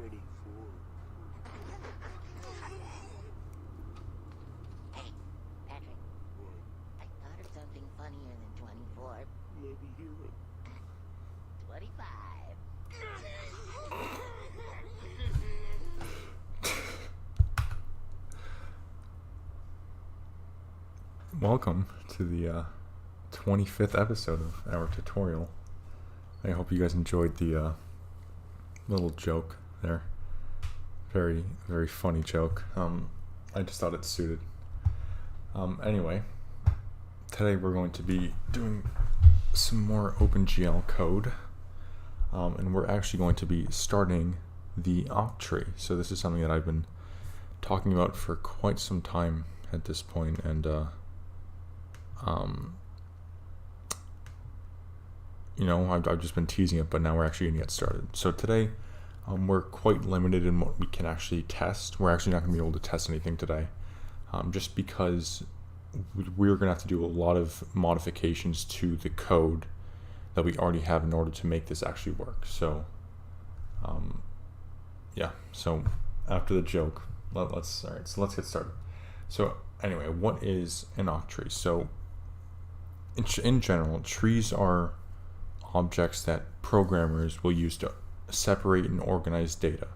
Hey, Patrick. I thought of something funnier than 24. Let me hear it. 25. Welcome to the 25th episode of our tutorial. I hope you guys enjoyed the little joke there. Very, very funny joke. I just thought it suited. Anyway, today we're going to be doing some more OpenGL code. And we're actually going to be starting the Octree. So this is something that I've been talking about for quite some time at this point, and you know, I've just been teasing it, but now we're actually going to get started. So today, we're quite limited in what we can actually test. We're actually not going to be able to test anything today, just because we're going to have to do a lot of modifications to the code that we already have in order to make this actually work. So, yeah. So after the joke, let's get started. So anyway, what is an octree? So in general, trees are objects that programmers will use to separate and organize data.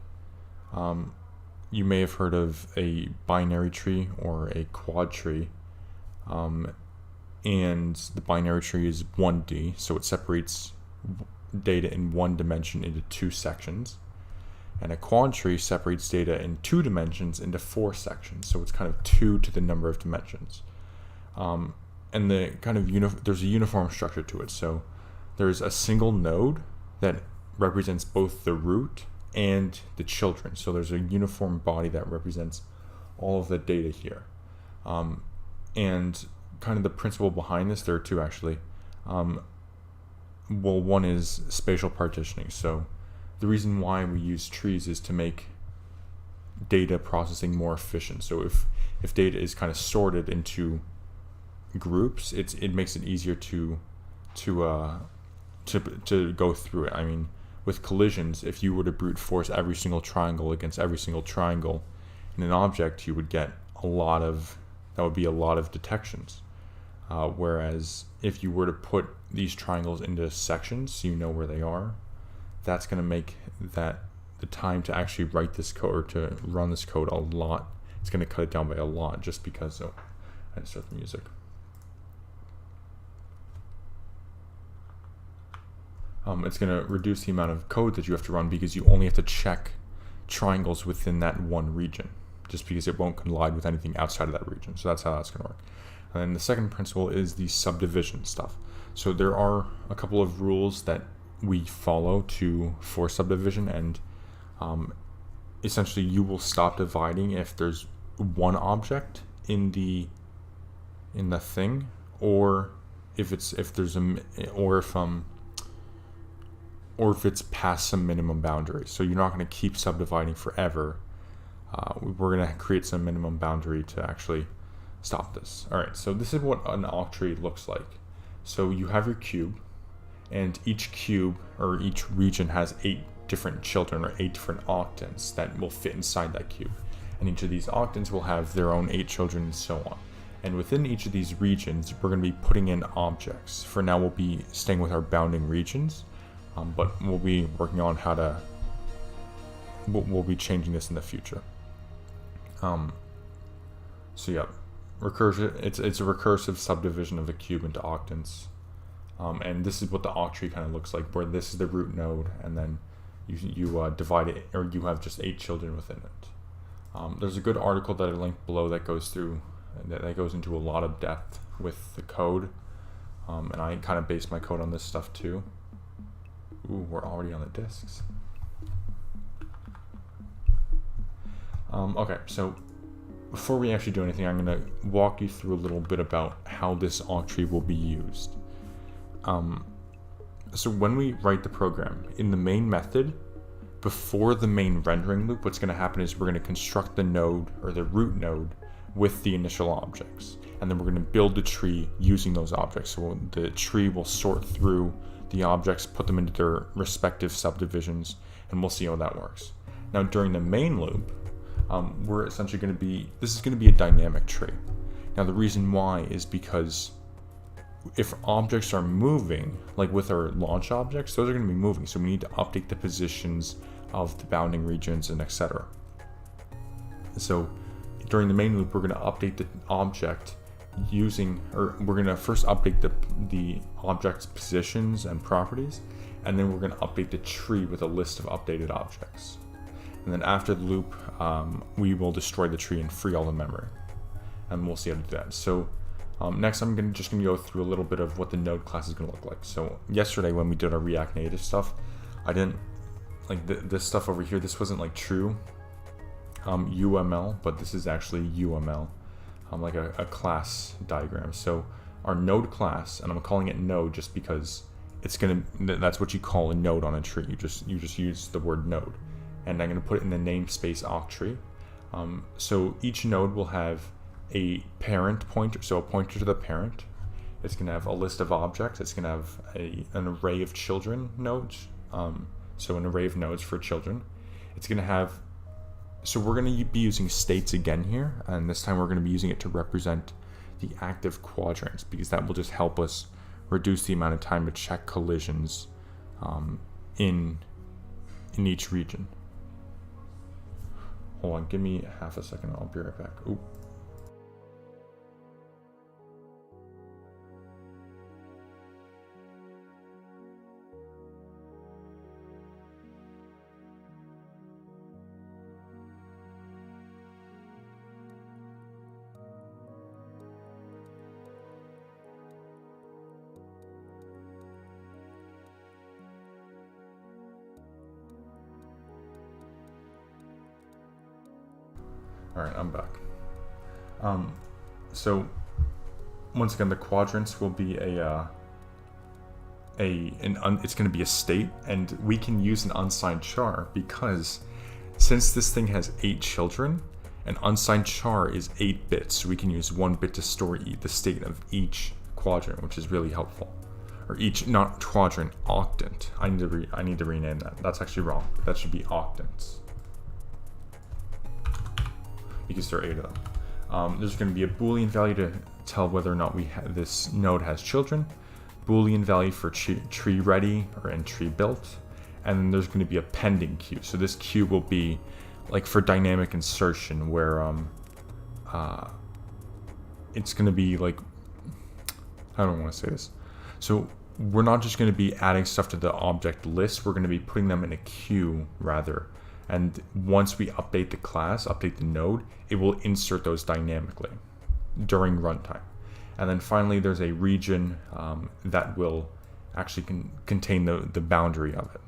You may have heard of a binary tree or a quad tree, and the binary tree is 1D, so it separates data in one dimension into two sections, and a quad tree separates data in two dimensions into four sections, so it's kind of 2 to the number of dimensions. And the kind of there's a uniform structure to it. So there's a single node that represents both the root and the children. So there's a uniform body that represents all of the data here. And kind of the principle behind this, there are two actually. Well, one is spatial partitioning. So the reason why we use trees is to make data processing more efficient. So if data is kind of sorted into groups, it makes it easier to go through it. I mean, with collisions, if you were to brute force every single triangle against every single triangle in an object, you would get that would be a lot of detections. Whereas if you were to put these triangles into sections so you know where they are, that's going to make the time to actually write this code or to run this code a lot. It's going to cut it down by a lot, just because. So I just start the music. It's going to reduce the amount of code that you have to run, because you only have to check triangles within that one region, just because it won't collide with anything outside of that region. So that's how that's going to work. And then the second principle is the subdivision stuff. So there are a couple of rules that we follow for subdivision, and essentially you will stop dividing if there's one object in the thing, or if it's past some minimum boundary. So you're not going to keep subdividing forever. We're going to create some minimum boundary to actually stop this. All right, so this is what an octree looks like. So you have your cube, and each cube or each region has 8 different children, or 8 different octants that will fit inside that cube. And each of these octants will have their own 8 children, and so on. And within each of these regions, we're going to be putting in objects. For now, we'll be staying with our bounding regions. But we'll be working on we'll be changing this in the future. So yeah, recursive. It's a recursive subdivision of the cube into octants, and this is what the octree kind of looks like, where this is the root node, and then you divide it, or you have just 8 children within it. There's a good article that I linked below that goes into a lot of depth with the code, and I kind of based my code on this stuff too. Ooh, we're already on the disks. Okay, so before we actually do anything, I'm going to walk you through a little bit about how this octree will be used. So when we write the program, in the main method, before the main rendering loop, what's going to happen is we're going to construct the node, or the root node, with the initial objects. And then we're going to build the tree using those objects. So the tree will sort through the objects, put them into their respective subdivisions, and we'll see how that works. Now during the main loop, we're essentially going to be, this is going to be a dynamic tree. Now the reason why is because if objects are moving, like with our launch objects, those are going to be moving. So we need to update the positions of the bounding regions and etc. So during the main loop, we're going to update the object using, or we're going to first update the object's positions and properties, and then we're going to update the tree with a list of updated objects. And then after the loop, we will destroy the tree and free all the memory. And we'll see how to do that. So next I'm just going to go through a little bit of what the node class is going to look like. So yesterday when we did our React Native stuff, I didn't, like this stuff over here, this wasn't like true UML, but this is actually UML, like a class diagram. So our node class, and I'm calling it node just because it's that's what you call a node on a tree. You just use the word node. And I'm going to put it in the namespace Octree. So each node will have a parent pointer, so a pointer to the parent. It's going to have a list of objects. It's going to have an array of children nodes, so an array of nodes for children. It's going to have, so we're going to be using states again here, and this time we're going to be using it to represent the active quadrants, because that will just help us reduce the amount of time to check collisions in each region. Hold on, give me half a second, I'll be right back. Ooh. All right, I'm back. So once again, the quadrants will be it's going to be a state, and we can use an unsigned char because since this thing has 8 children, an unsigned char is 8 bits. So we can use 1 bit to store the state of each quadrant, which is really helpful. Or each, not quadrant, octant. I need to rename that. That's actually wrong. That should be octants, because there are 8 of them. There's going to be a Boolean value to tell whether or not this node has children, Boolean value for tree ready and tree built, and then there's going to be a pending queue. So this queue will be like for dynamic insertion, where it's going to be like, I don't want to say this. So we're not just going to be adding stuff to the object list, we're going to be putting them in a queue rather. And once we update the class, update the node, it will insert those dynamically during runtime. And then finally, there's a region that will actually contain the boundary of it.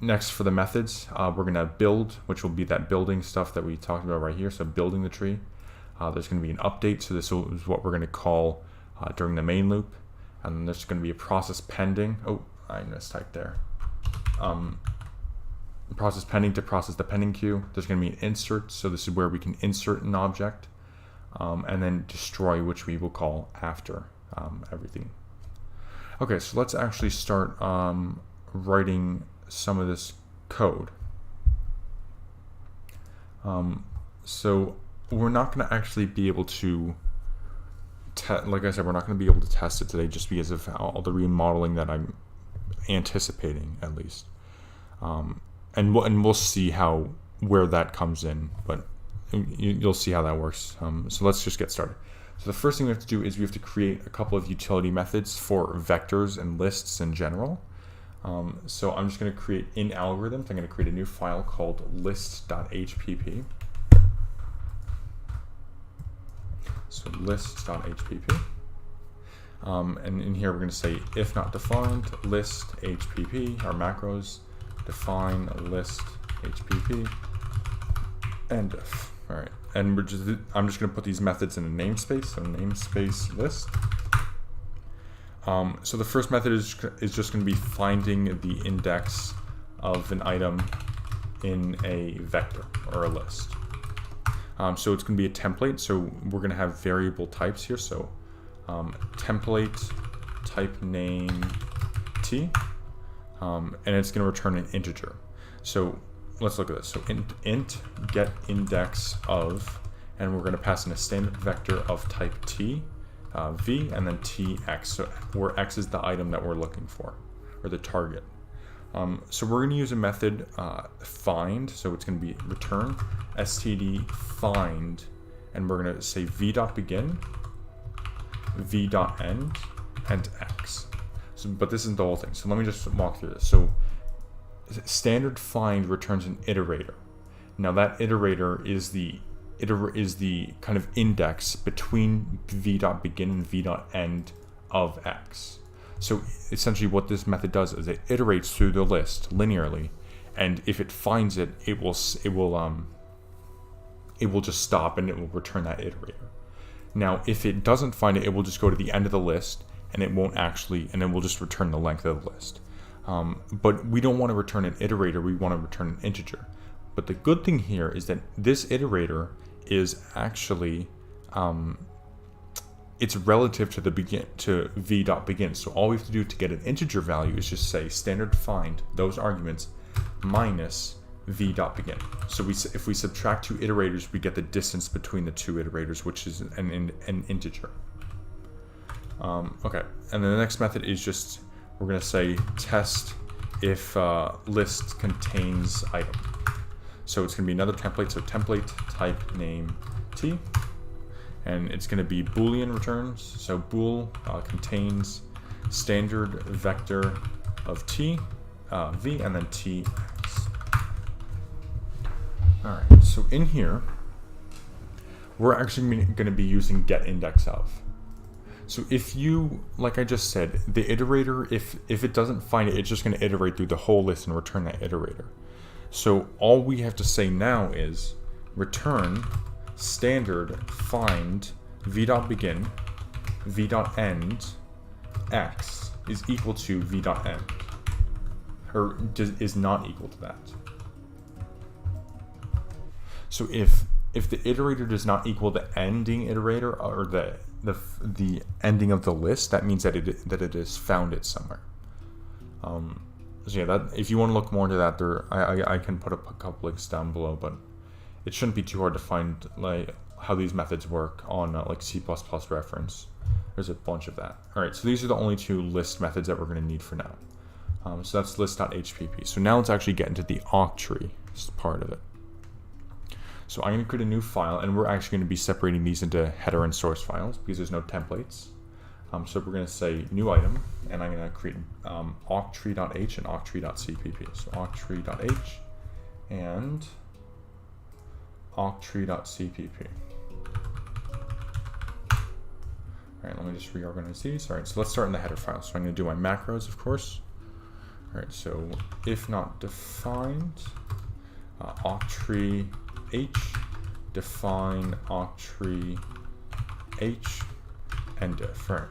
Next, for the methods, we're going to build, which will be that building stuff that we talked about right here. So building the tree. There's going to be an update. So this is what we're going to call during the main loop. And then there's going to be a process pending. Oh, I mistyped there. Process pending to process the pending queue. There's going to be an insert, so this is where we can insert an object, and then destroy, which we will call after everything. Okay, so let's actually start writing some of this code. So we're not going to actually be able to like I said, we're not going to be able to test it today just because of all the remodeling that I'm anticipating, at least. And we'll see where that comes in, but you'll see how that works. So let's just get started. So the first thing we have to do is we have to create a couple of utility methods for vectors and lists in general. So I'm just going to create in algorithms. I'm going to create a new file called list.hpp. So list.hpp. And in here we're going to say if not defined list hpp, our macros, define list hpp, and if. All right, and I'm just going to put these methods in a namespace, so namespace list. So the first method is just going to be finding the index of an item in a vector or a list. So it's going to be a template, so we're going to have variable types here. So template type name t, and it's going to return an integer. So let's look at this. So int get index of, and we're going to pass in a standard vector of type t, v, and then tx, so where x is the item that we're looking for, or the target. So we're going to use a method find, so it's going to be return std find, and we're going to say v.begin, v.end, and x. So, but this isn't the whole thing, so let me just walk through this. So standard find returns an iterator. Now that iterator is the kind of index between v.begin and v.end of x. So essentially what this method does is it iterates through the list linearly, and if it finds it, it will just stop and it will return that iterator. Now if it doesn't find it, it will just go to the end of the list, and it won't actually, and it will just return the length of the list. But we don't want to return an iterator, we want to return an integer. But the good thing here is that this iterator is actually it's relative to the v.begin. So all we have to do to get an integer value is just say standard find those arguments minus v.begin. So if we subtract two iterators, we get the distance between the two iterators, which is an integer. Okay, and then the next method is just, we're going to say test if list contains item. So it's going to be another template, so template type name t, and it's going to be boolean returns, so bool contains standard vector of t, v, and then tx. Alright, so in here, we're actually going to be using get index of. So if you, like I just said, the iterator, if it doesn't find it, it's just going to iterate through the whole list and return that iterator. So all we have to say now is return standard find v.begin, v.end, x is equal to v.end, or is not equal to that. So if the iterator does not equal the ending iterator, or the ending of the list, that means that it has found it somewhere. So yeah, that if you want to look more into that, I can put up a couple links down below, but it shouldn't be too hard to find like how these methods work on like C++ reference. There's a bunch of that. All right, so these are the only two list methods that we're going to need for now. So that's list.hpp. So now let's actually get into the octree part of it. So I'm going to create a new file, and we're actually going to be separating these into header and source files because there's no templates. So we're going to say new item, and I'm going to create octree.h and octree.cpp. So octree.h and octree.cpp. All right, let me just reorganize these. All right, so let's start in the header file. So I'm going to do my macros, of course. All right, so if not defined, octree h, define octree h, and diff. Right.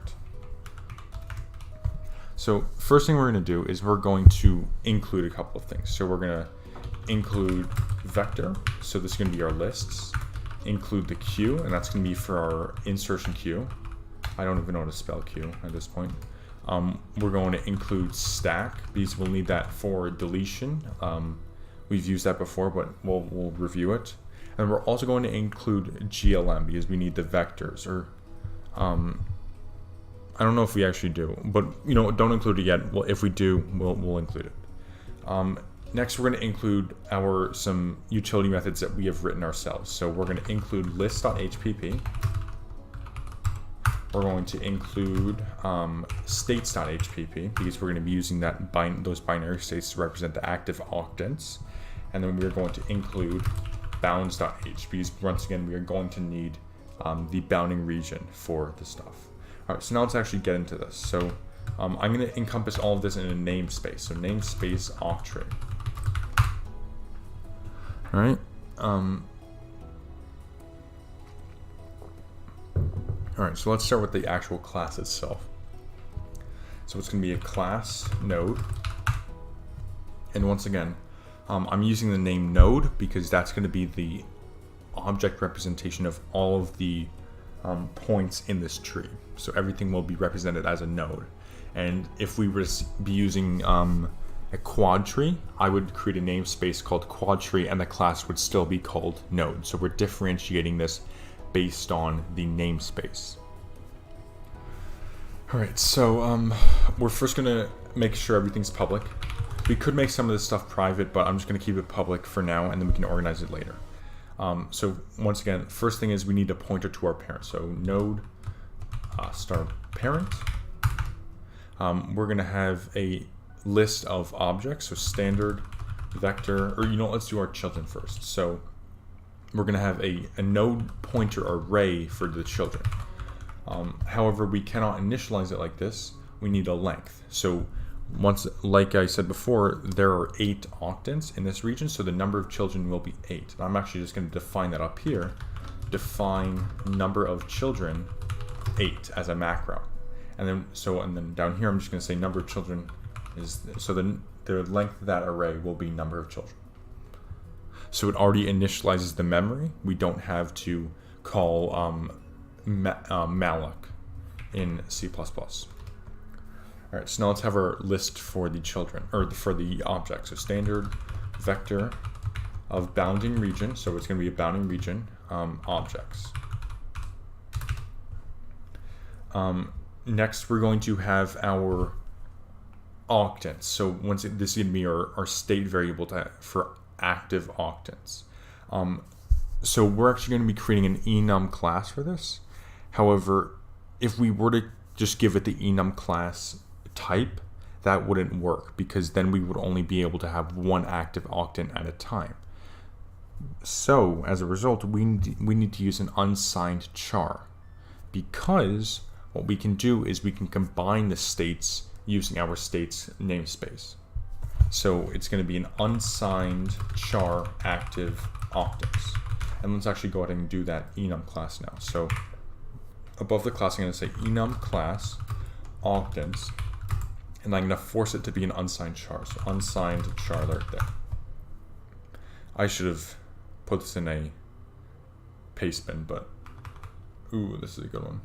So first thing we're going to do is we're going to include a couple of things. So we're going to include vector. So this is going to be our lists. Include the queue, and that's going to be for our insertion queue. I don't even know how to spell queue at this point. We're going to include stack because we'll need that for deletion. We've used that before, but we'll review it. And we're also going to include GLM because we need the vectors, or I don't know if we actually do, but you know, don't include it yet. Well, if we do, we'll include it. Next, we're going to include some utility methods that we have written ourselves. So we're going to include list.hpp. We're going to include states.hpp because we're going to be using those binary states to represent the active octants. And then we're going to include bounds.h because once again we are going to need the bounding region for the stuff. All right, so now let's actually get into this. So I'm going to encompass all of this in a namespace. So namespace octree. All right. All right, so let's start with the actual class itself. So it's going to be a class node, and once again, I'm using the name node because that's going to be the object representation of all of the points in this tree. So everything will be represented as a node. And if we were to be using a quad tree, I would create a namespace called quad tree and the class would still be called node. So we're differentiating this based on the namespace. All right, so we're first gonna make sure everything's public. We could make some of this stuff private, but I'm just gonna keep it public for now and then we can organize it later. So once again, first thing is we need a pointer to our parent. So node star parent. We're gonna have a list of objects, so standard vector, or let's do our children first. So we're gonna have a node pointer array for the children. However, we cannot initialize it like this. We need a length. So once, like I said before, there are 8 octants in this region, so the number of children will be 8. And I'm actually just going to define that up here. Define number of children 8 as a macro. And then down here I'm just going to say number of children is, so the length of that array will be number of children. So it already initializes the memory. We don't have to call malloc in C++. All right, so now let's have our list for the children, or for the objects. So standard vector of bounding region, so it's going to be a bounding region, objects. Next, we're going to have our octants. So this is going to be our state variable for active octants. So we're actually going to be creating an enum class for this. However, if we were to just give it the enum class type, that wouldn't work because then we would only be able to have one active octant at a time. So as a result, we need to use an unsigned char, because what we can do is we can combine the states using our states namespace. So it's going to be an unsigned char active octants. And let's actually go ahead and do that enum class now. So above the class, I'm going to say enum class octants, and I'm going to force it to be an unsigned char. So unsigned char right there. I should have put this in a paste bin, but ooh, this is a good one.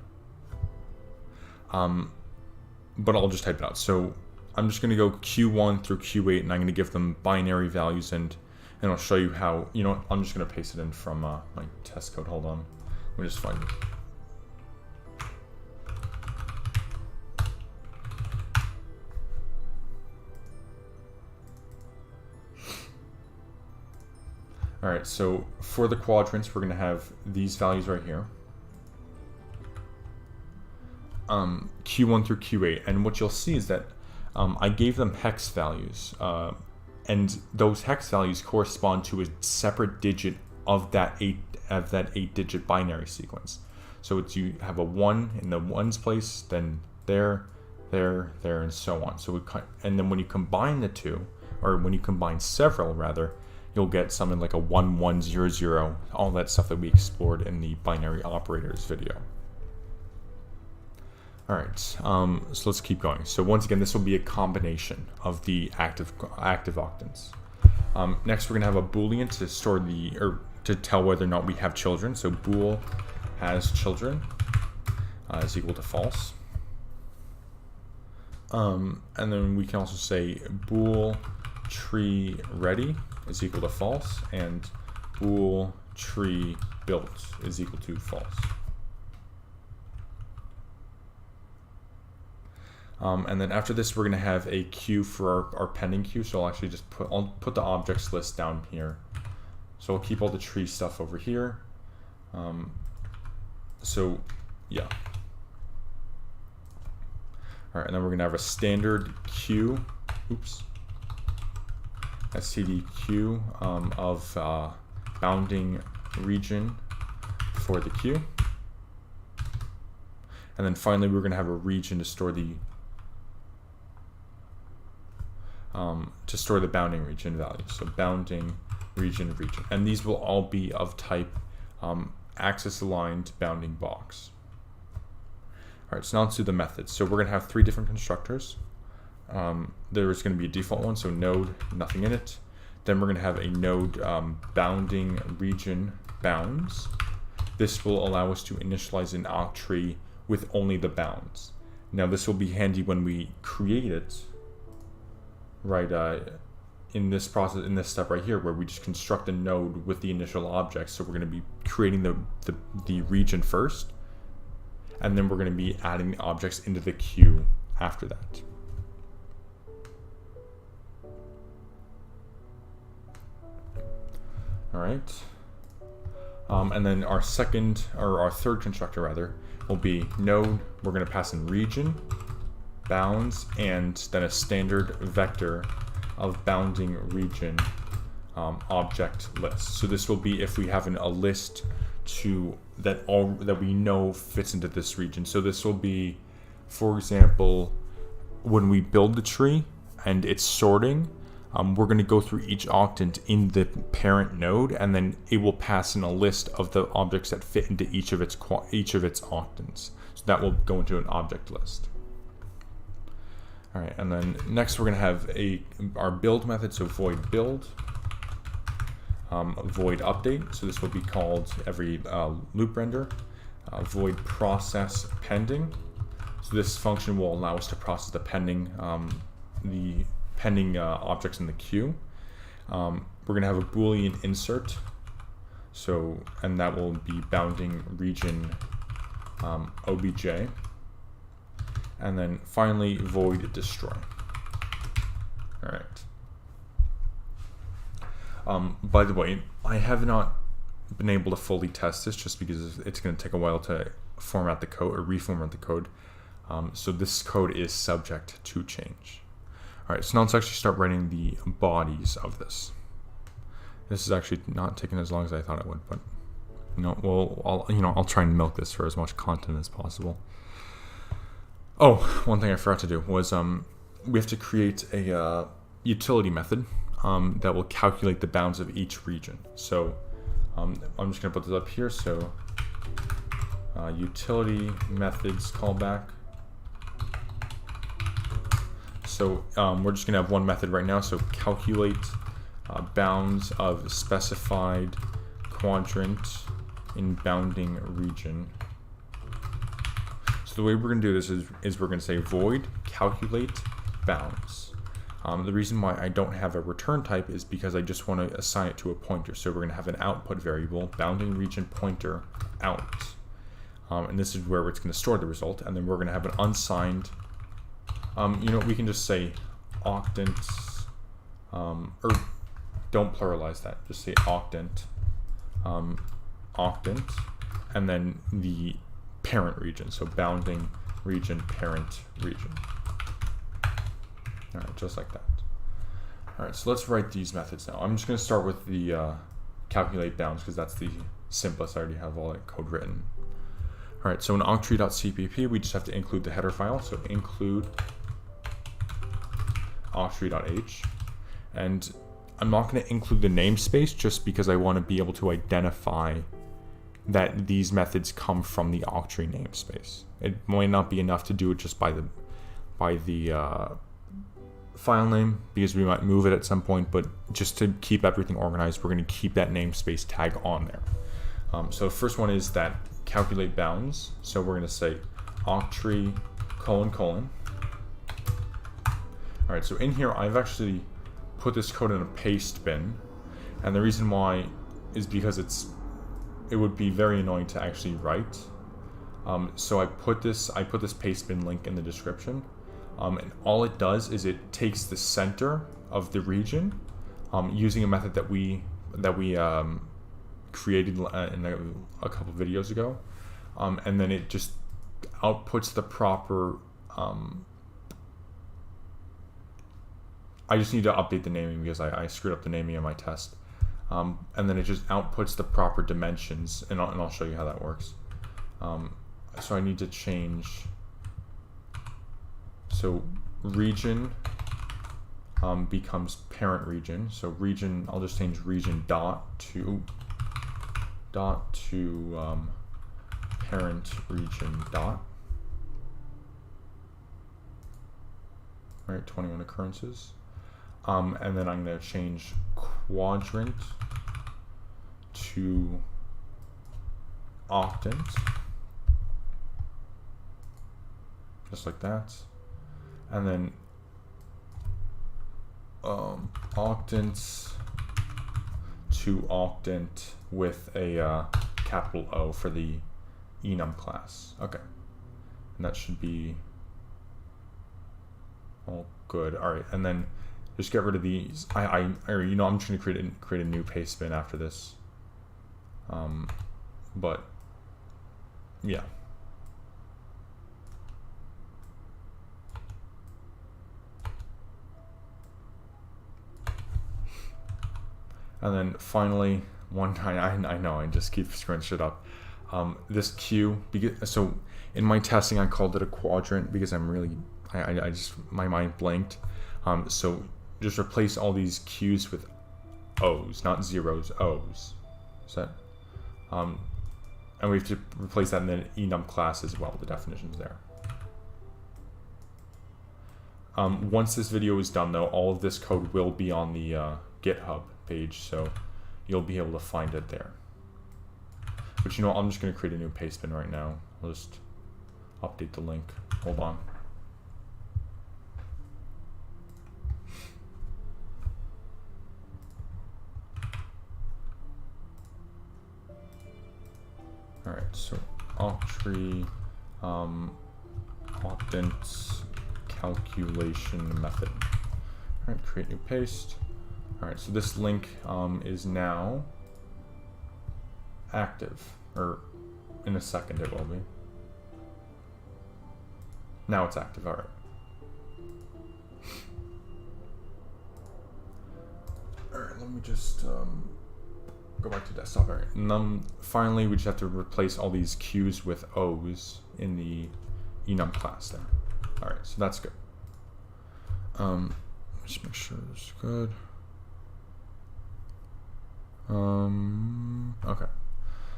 But I'll just type it out. So I'm just going to go Q1 through Q8, and I'm going to give them binary values, and I'll show you how. I'm just going to paste it in from my test code. Hold on, let me just find it. All right, so for the quadrants, we're going to have these values right here. Q1 through Q8, and what you'll see is that I gave them hex values, and those hex values correspond to a separate digit of that 8-digit binary sequence. So you have a 1 in the ones place, then there, and so on. So and then when you combine the two, or when you combine several rather, you'll get something like a 1100, all that stuff that we explored in the binary operators video. All right, so let's keep going. So once again, this will be a combination of the active octants. Next, we're gonna have a boolean to store to tell whether or not we have children. So bool has children is equal to false. And then we can also say bool tree ready is equal to false, and bool tree built is equal to false. And then after this, we're going to have a queue for our pending queue. So I'll actually just I'll put the objects list down here. So I'll keep all the tree stuff over here. So yeah. All right, and then we're going to have a standard queue. Oops. std queue of bounding region for the queue. And then finally, we're going to have a region to store the bounding region value. So bounding region. And these will all be of type axis aligned bounding box. All right, so now let's do the methods. So we're going to have 3 different constructors. There's going to be a default one, so node, nothing in it. Then we're going to have a node bounding region bounds. This will allow us to initialize an octree with only the bounds. Now this will be handy when we create it. right, in this process, in this step right here, where we just construct a node with the initial object. So we're going to be creating the region first, and then we're going to be adding the objects into the queue after that. All right. And then our third constructor rather, will be node. We're going to pass in region, bounds, and then a standard vector of bounding region object list. So this will be if we have a list that we know fits into this region. So this will be, for example, when we build the tree and it's sorting, we're going to go through each octant in the parent node, and then it will pass in a list of the objects that fit into each of its octants. So that will go into an object list. All right, and then next we're going to have our build method. So void build, void update. So this will be called every loop render. Void process pending. So this function will allow us to process the pending objects in the queue. We're going to have a Boolean insert. So, and that will be bounding region obj. And then finally, void destroy. All right. By the way, I have not been able to fully test this just because it's going to take a while to format the code or reformat the code. So this code is subject to change. All right, so now let's actually start writing the bodies of this. This is actually not taking as long as I thought it would, but I'll try and milk this for as much content as possible. Oh, one thing I forgot to do was we have to create a utility method that will calculate the bounds of each region. So I'm just going to put this up here. So utility methods callback. So we're just going to have one method right now. So calculate bounds of specified quadrant in bounding region. So the way we're going to do this is we're going to say void calculate bounds. The reason why I don't have a return type is because I just want to assign it to a pointer. So we're going to have an output variable, bounding region pointer out. And this is where it's going to store the result. And then we're going to have an unsigned, we can just say octants, or don't pluralize that. Just say octant, octant, and then the parent region. So bounding region, parent region. All right, just like that. All right, so let's write these methods now. I'm just going to start with the calculate bounds because that's the simplest. I already have all that code written. All right, so in octree.cpp, we just have to include the header file. So include octree.h. And I'm not going to include the namespace just because I want to be able to identify that these methods come from the Octree namespace. It might not be enough to do it just by the file name because we might move it at some point, but just to keep everything organized, we're going to keep that namespace tag on there. So the first one is that calculate bounds. So we're going to say octree : All right, so in here I've actually put this code in a paste bin, and the reason why is because it would be very annoying to actually write. So I put this paste bin link in the description, and all it does is it takes the center of the region using a method that we created in a couple videos ago, and then it just outputs the proper. I just need to update the naming because I screwed up the naming of my test. And then it just outputs the proper dimensions, and I'll show you how that works. So I need to change. So region becomes parent region. So region, I'll just change region dot to parent region dot. All right, 21 occurrences. And then I'm going to change quadrant to octant, just like that. And then octants to octant with a capital O for the enum class. Okay, and that should be all good. All right, and then just get rid of these. I'm just gonna create a new paste bin after this. But yeah. And then finally, one time, I know I just keep screwing shit up. This queue, so in my testing I called it a quadrant because I'm really, I just, my mind blanked. So just replace all these Q's with O's, not zeros, O's. Is that? And we have to replace that in the enum class as well, the definitions there. Once this video is done though, all of this code will be on the GitHub page, so you'll be able to find it there. But you know what, I'm just going to create a new paste bin right now. I'll just update the link. Hold on. Alright, so Octree octant calculation method. Alright, create new paste. Alright, so this link is now active, or in a second it will be. Now it's active, alright. Alright, let me just go back to desktop. Alright, and then finally we just have to replace all these Q's with O's in the enum class there. Alright, so that's good. Just make sure it's good. Okay.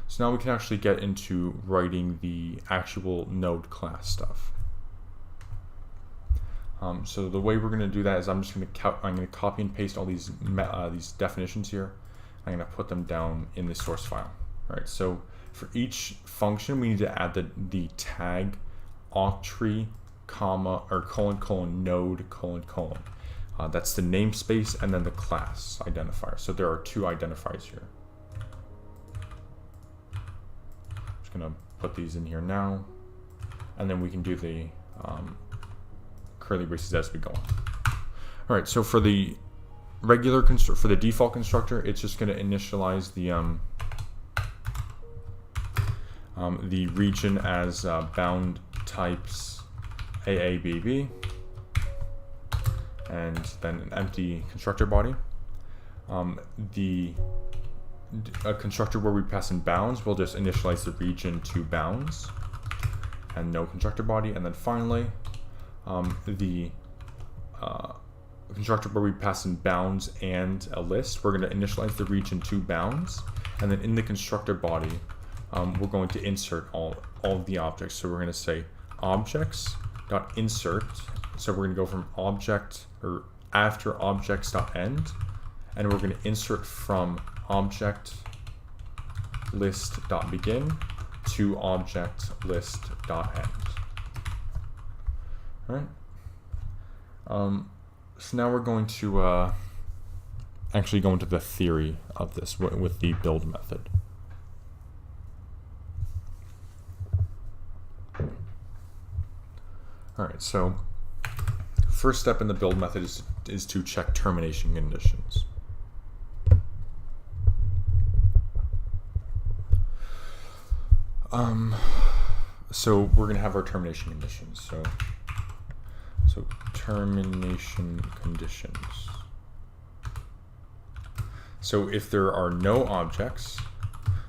So now we can actually get into writing the actual node class stuff. So the way we're going to do that is I'm going to copy and paste all these definitions here. I'm going to put them down in the source file. All right. So for each function, we need to add the tag octree, comma, or colon node colon. That's the namespace and then the class identifier. So there are two identifiers here. Just gonna put these in here now, and then we can do the curly braces as we go on. All right. So for the regular for the default constructor, it's just gonna initialize the region as bound types AABB. And then an empty constructor body. A constructor where we pass in bounds, we'll just initialize the region to bounds and no constructor body. And then finally, the constructor where we pass in bounds and a list, we're going to initialize the region to bounds. And then in the constructor body, we're going to insert all of the objects. So we're going to say objects.insert. So we're going to go from object or after objects.end, and we're going to insert from object list.begin to object list.end. All right. So now we're going to actually go into the theory of this with the build method. All right. So first step in the build method is to check termination conditions. So we're going to have our termination conditions. So termination conditions. So if there are no objects,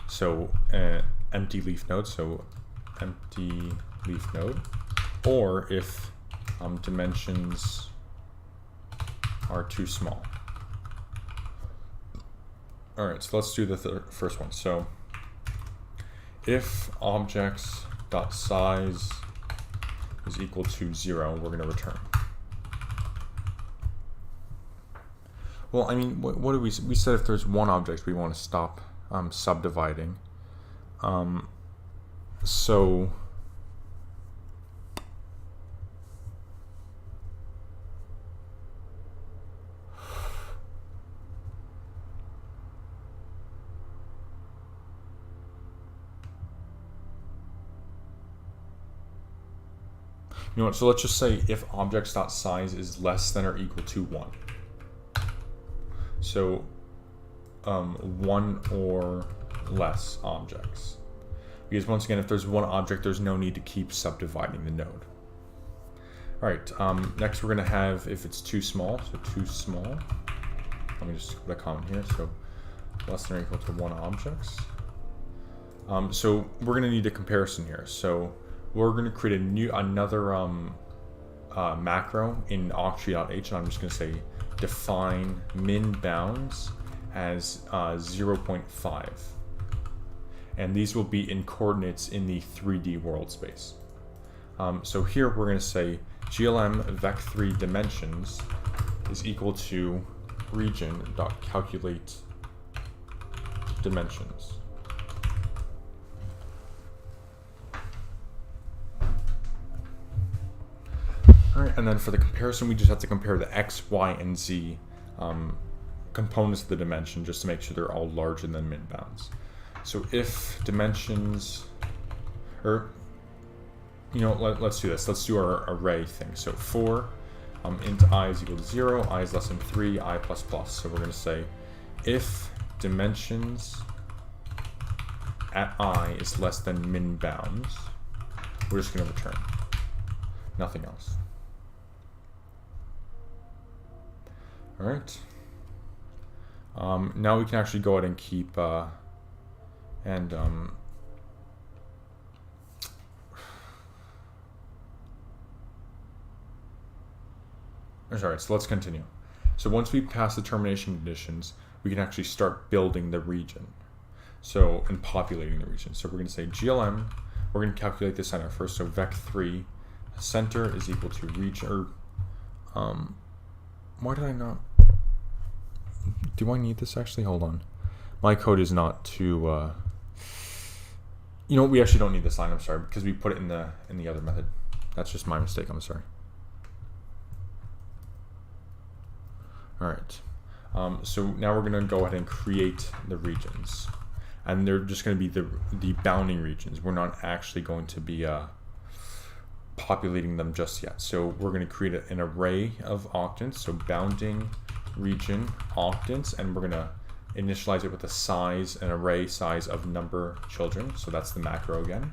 so empty leaf node, so empty leaf node, or if dimensions are too small. All right, so let's do the first one. So if objects.size is equal to 0, we're going to return. Well, I mean, what do we said if there's one object we want to stop subdividing. So You know what? So let's just say if objects.size is less than or equal to 1. So 1 or less objects. Because once again, if there's one object, there's no need to keep subdividing the node. All right, next we're gonna have if it's too small, so too small. Let me just put a comment here, so less than or equal to 1 objects. So we're gonna need a comparison here. So we're gonna create another macro in octree.h, and I'm just gonna say define min bounds as 0.5. And these will be in coordinates in the 3D world space. So here we're going to say glm vec3 dimensions is equal to region.calculate dimensions. All right, and then for the comparison, we just have to compare the x, y, and z components of the dimension just to make sure they're all larger than min bounds. So if dimensions, or you know, let's do this. Let's do our array thing. So for int I is equal to 0, I is less than 3, I plus plus. So we're going to say if dimensions at I is less than min bounds, we're just going to return nothing else. All right. Now we can actually go ahead and keep sorry, so let's continue. So once we pass the termination conditions, we can actually start building the region. So, and populating the region. So we're going to say glm, we're going to calculate the center first. So vec3 center is equal to region, or why did I not, do I need this actually? Hold on. My code is not too, you know, we actually don't need this line, I'm sorry, because we put it in the other method. That's just my mistake, I'm sorry. All right, so now we're gonna go ahead and create the regions. And they're just gonna be the bounding regions. We're not actually going to be populating them just yet. So we're gonna create an array of octants, so bounding region octants, and we're gonna initialize it with a size, an array size of number children. So that's the macro again.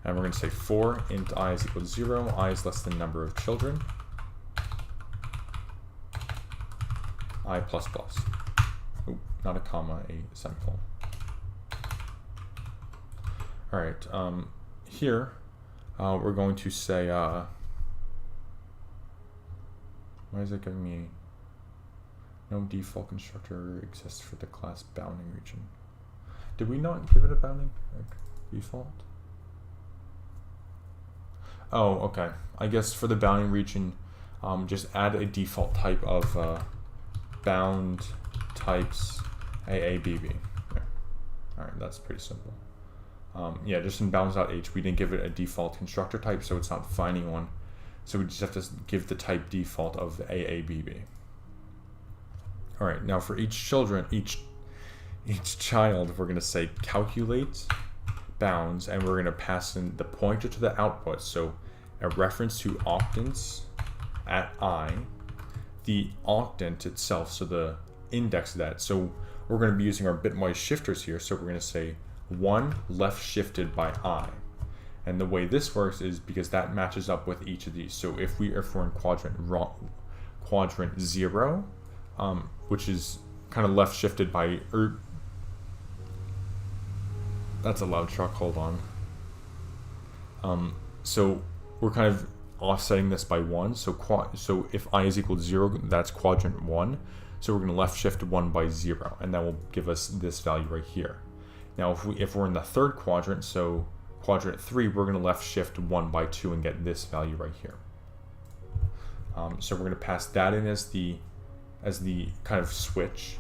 And we're going to say for int I is equal to 0, I is less than number of children, I plus plus. Oh, not a comma, a semicolon. All right, here we're going to say, why is it giving me no default constructor exists for the class bounding region? Did we not give it a bounding default? Oh, okay. I guess for the bounding region, just add a default type of bound types AABB. Yeah. All right, that's pretty simple. Yeah, just in bounds.h, we didn't give it a default constructor type, so it's not finding one. So we just have to give the type default of the AABB. All right, now for each child, we're going to say calculate bounds, and we're going to pass in the pointer to the output. So a reference to octants at I, the octant itself, so the index of that. So we're going to be using our bitwise shifters here. So we're going to say 1 left shifted by I. And the way this works is because that matches up with each of these. So if we're in quadrant 0, which is kind of left shifted by, that's a loud truck, hold on. So we're kind of offsetting this by 1. So if I is equal to 0, that's quadrant 1. So we're going to left shift 1 by 0, and that will give us this value right here. Now if we're in the third quadrant, so quadrant 3, we're going to left shift 1 by 2 and get this value right here. So we're going to pass that in as the kind of switch,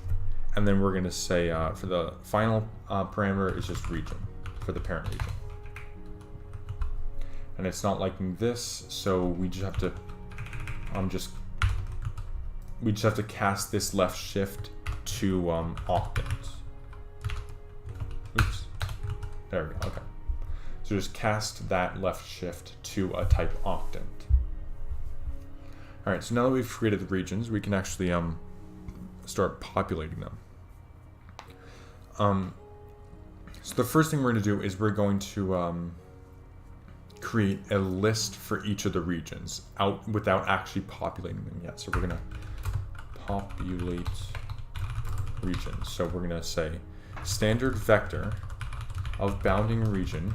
and then we're going to say for the final parameter is just region for the parent region. And it's not liking this, so we just have to cast this left shift to octant. Oops. There we go. Okay. So just cast that left shift to a type octant. All right, so now that we've created the regions, we can actually start populating them. So the first thing we're going to do is we're going to create a list for each of the regions out without actually populating them yet. So we're going to populate regions. So we're going to say standard vector of bounding region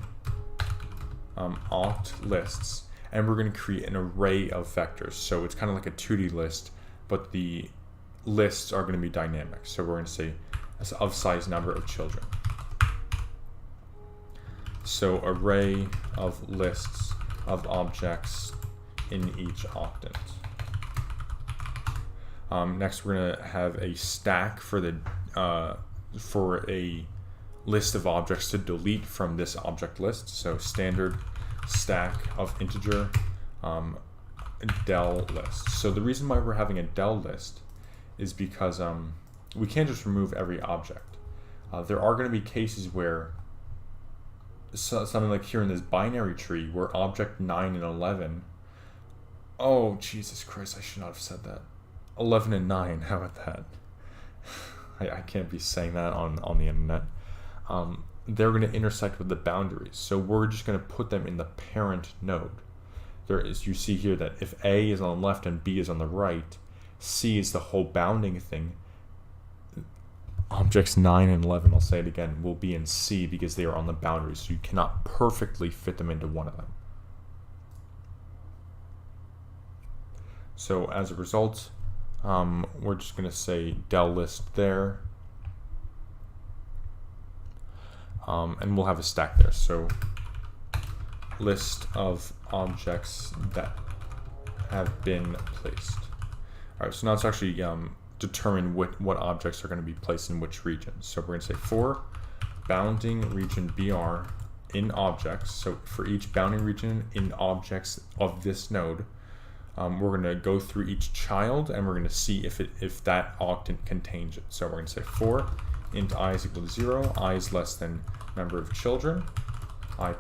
oct lists, and we're going to create an array of vectors. So it's kind of like a 2D list, but the lists are going to be dynamic. So we're going to say of size number of children. So array of lists of objects in each octant. Next, we're going to have a stack for the for a list of objects to delete from this object list. So standard stack of integer del list. So the reason why we're having a del list is because we can't just remove every object. There are going to be cases where something like here in this binary tree where object 9 and 11, oh Jesus Christ, I should not have said that. 11 and 9, how about that? I can't be saying that on the internet. They're going to intersect with the boundaries, so we're just going to put them in the parent node. You see here that if A is on the left and B is on the right, C is the whole bounding thing. Objects 9 and 11, I'll say it again, will be in C because they are on the boundaries, so you cannot perfectly fit them into one of them. So as a result, we're just going to say del list there, and we'll have a stack there. So list of objects that have been placed. All right, so now it's actually determine what objects are going to be placed in which regions. So we're going to say for bounding region BR in objects, so for each bounding region in objects of this node, we're going to go through each child and we're going to see if that octant contains it. So we're going to say for int I is equal to 0, I is less than number of children, I++.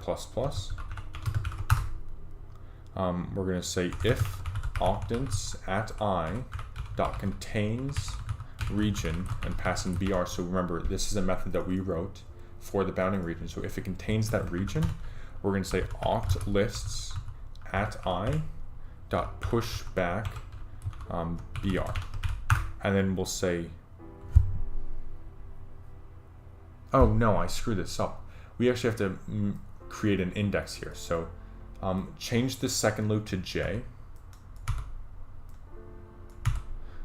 We're going to say if octants at I dot contains region and pass in BR. So remember, this is a method that we wrote for the bounding region. So if it contains that region, we're going to say oct lists at I dot push back BR, and then we'll say, oh no, I screwed this up. We actually have to create an index here. So change the second loop to J.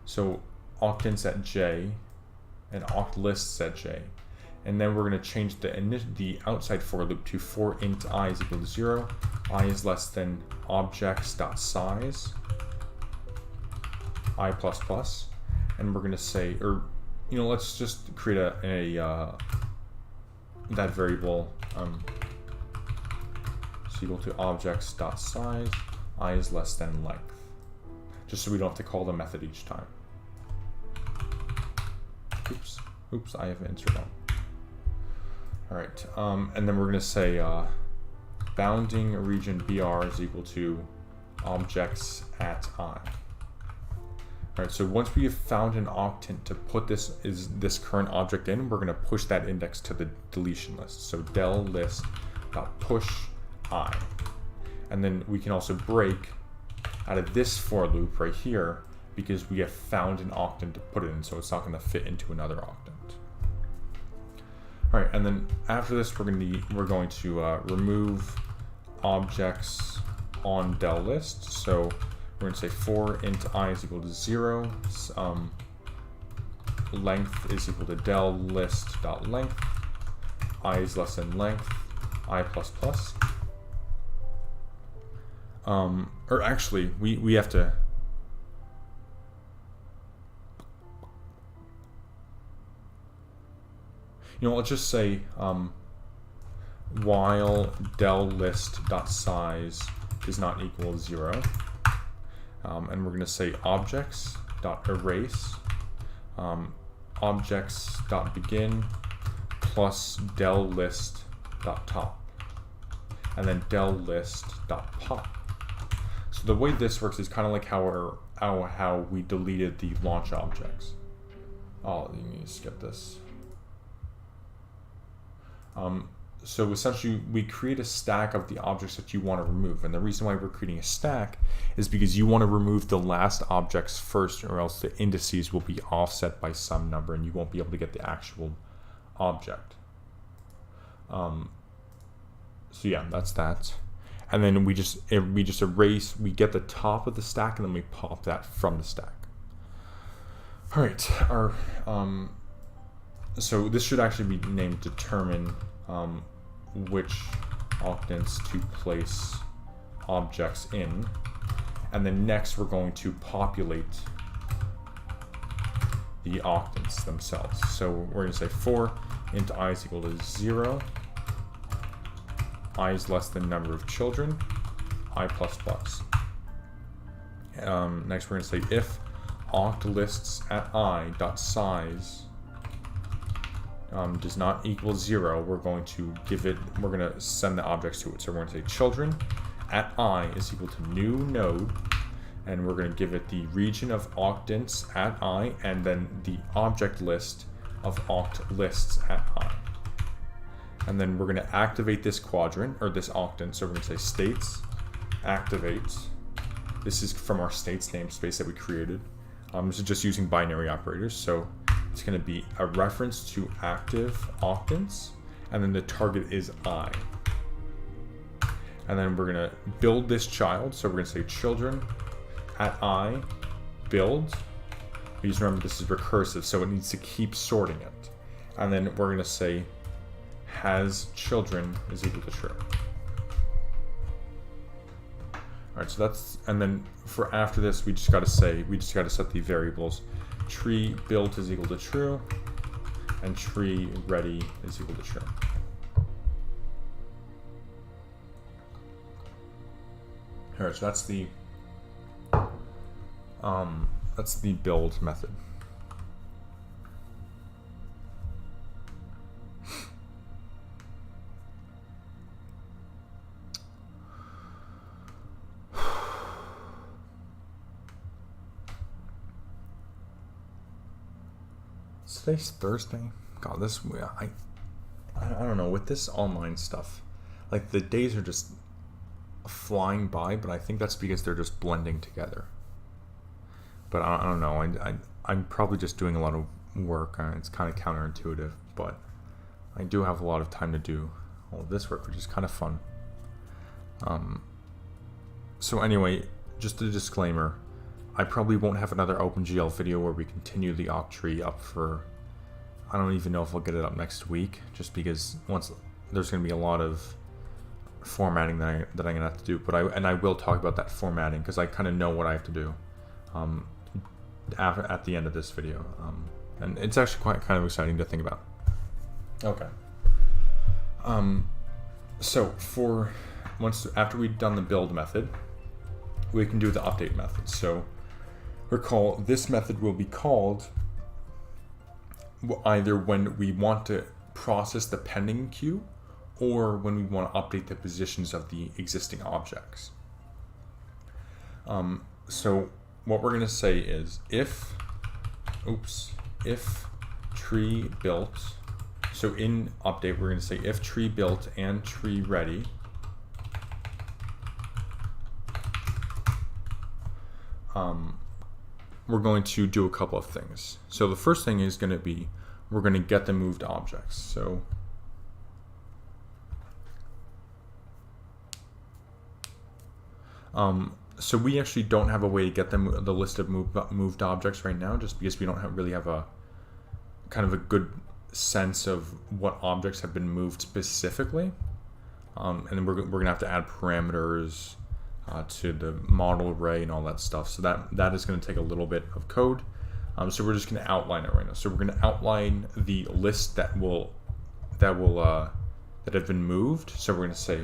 So octants at J and oct lists at J. And then we're going to change the outside for loop to for int I is equal to 0, I is less than objects.size, I++. And we're going to say, or let's just create that variable is equal to objects.size, I is less than length, just so we don't have to call the method each time. Oops, I have insert on. All right, and then we're going to say bounding region BR is equal to objects at I. All right, so once we have found an octant to put this current object in, we're going to push that index to the deletion list. So del list dot push I, and then we can also break out of this for loop right here because we have found an octant to put it in, so it's not going to fit into another octant. All right, and then after this, we're going to remove objects on del list. So we're going to say for int I is equal to 0, length is equal to del list dot length, I is less than length, I++. Or actually, we have to. Let's just say while del list dot size is not equal to 0, and we're going to say objects dot erase objects dot begin plus del list dot top, and then del list.pop. So the way this works is kind of like how we deleted the launch objects. Oh, you need to skip this. So essentially, we create a stack of the objects that you want to remove. And the reason why we're creating a stack is because you want to remove the last objects first, or else the indices will be offset by some number and you won't be able to get the actual object. So yeah, that's that. And then we just erase, we get the top of the stack and then we pop that from the stack. All right, so this should actually be named determine which octants to place objects in, and then next we're going to populate the octants themselves. So we're going to say for int I is equal to 0, I is less than number of children, I plus plus. Next we're going to say if octlists at I dot size does not equal 0, we're going to send the objects to it. So we're going to say children at I is equal to new node, and we're going to give it the region of octants at I, and then the object list of oct lists at I. And then we're going to activate this quadrant, or this octant. So we're going to say states activate. This is from our states namespace that we created. This is just using binary operators. So it's going to be a reference to active octants, and then the target is I. And then we're going to build this child. So we're going to say children at I build. Please remember this is recursive, so it needs to keep sorting it. And then we're going to say has children is equal to true. All right, so that's, and then for after this, we just got to set the variables. Tree built is equal to true, and tree ready is equal to true. All right, so that's the build method. Today's Thursday. God, I don't know, with this online stuff, like the days are just flying by, but I think that's because they're just blending together. But I don't know, I'm probably just doing a lot of work. It's kind of counterintuitive, but I do have a lot of time to do all of this work, which is kind of fun. So anyway, just a disclaimer, I probably won't have another OpenGL video where we continue the Octree up for, I don't even know if I'll get it up next week, just because once there's going to be a lot of formatting that I'm going to have to do. But I will talk about that formatting because I kind of know what I have to do at the end of this video, and it's actually quite kind of exciting to think about. Okay. So after we've done the build method, we can do the update method. So recall, this method will be called either when we want to process the pending queue or when we want to update the positions of the existing objects. So what we're going to say is if tree built, so in update we're going to say if tree built and tree ready we're going to do a couple of things. So the first thing is going to be, we're going to get the moved objects. So we actually don't have a way to get the list of moved objects right now, just because we don't really have a kind of a good sense of what objects have been moved specifically. And then we're going to have to add parameters to the model array and all that stuff. So that is going to take a little bit of code. So we're just going to outline it right now. So we're going to outline the list that have been moved. So we're going to say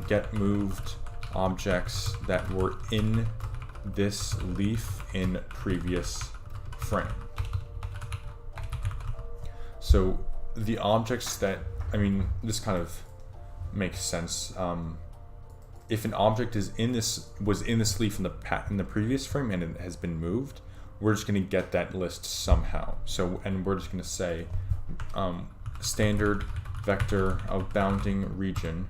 get moved objects that were in this leaf in previous frame. So the objects that, this kind of makes sense. If an object is was in this leaf in the previous frame and it has been moved, we're just going to get that list somehow. So, and we're just going to say standard vector of bounding region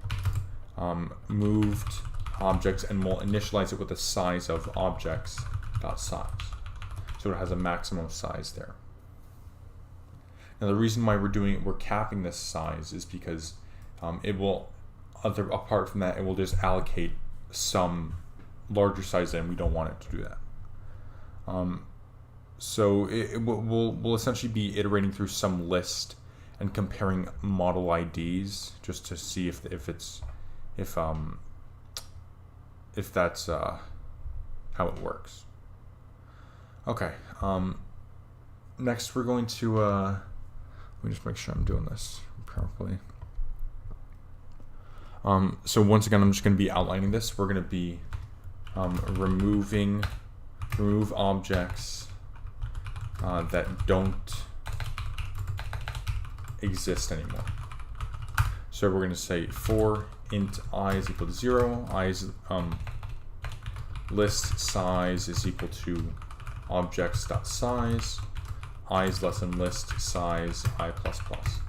moved objects, and we'll initialize it with the size of objects dot size. So it has a maximum size there. Now the reason why we're capping this size is because it will, apart from that, it will just allocate some larger size, and we don't want it to do that. So we'll essentially be iterating through some list and comparing model IDs just to see if that's how it works. Okay. Next, we're going to let me just make sure I'm doing this properly. So once again, I'm just going to be outlining this. We're going to be remove objects that don't exist anymore. So we're going to say for int I is equal to 0, I is list size is equal to objects.size, I is less than list size I plus plus.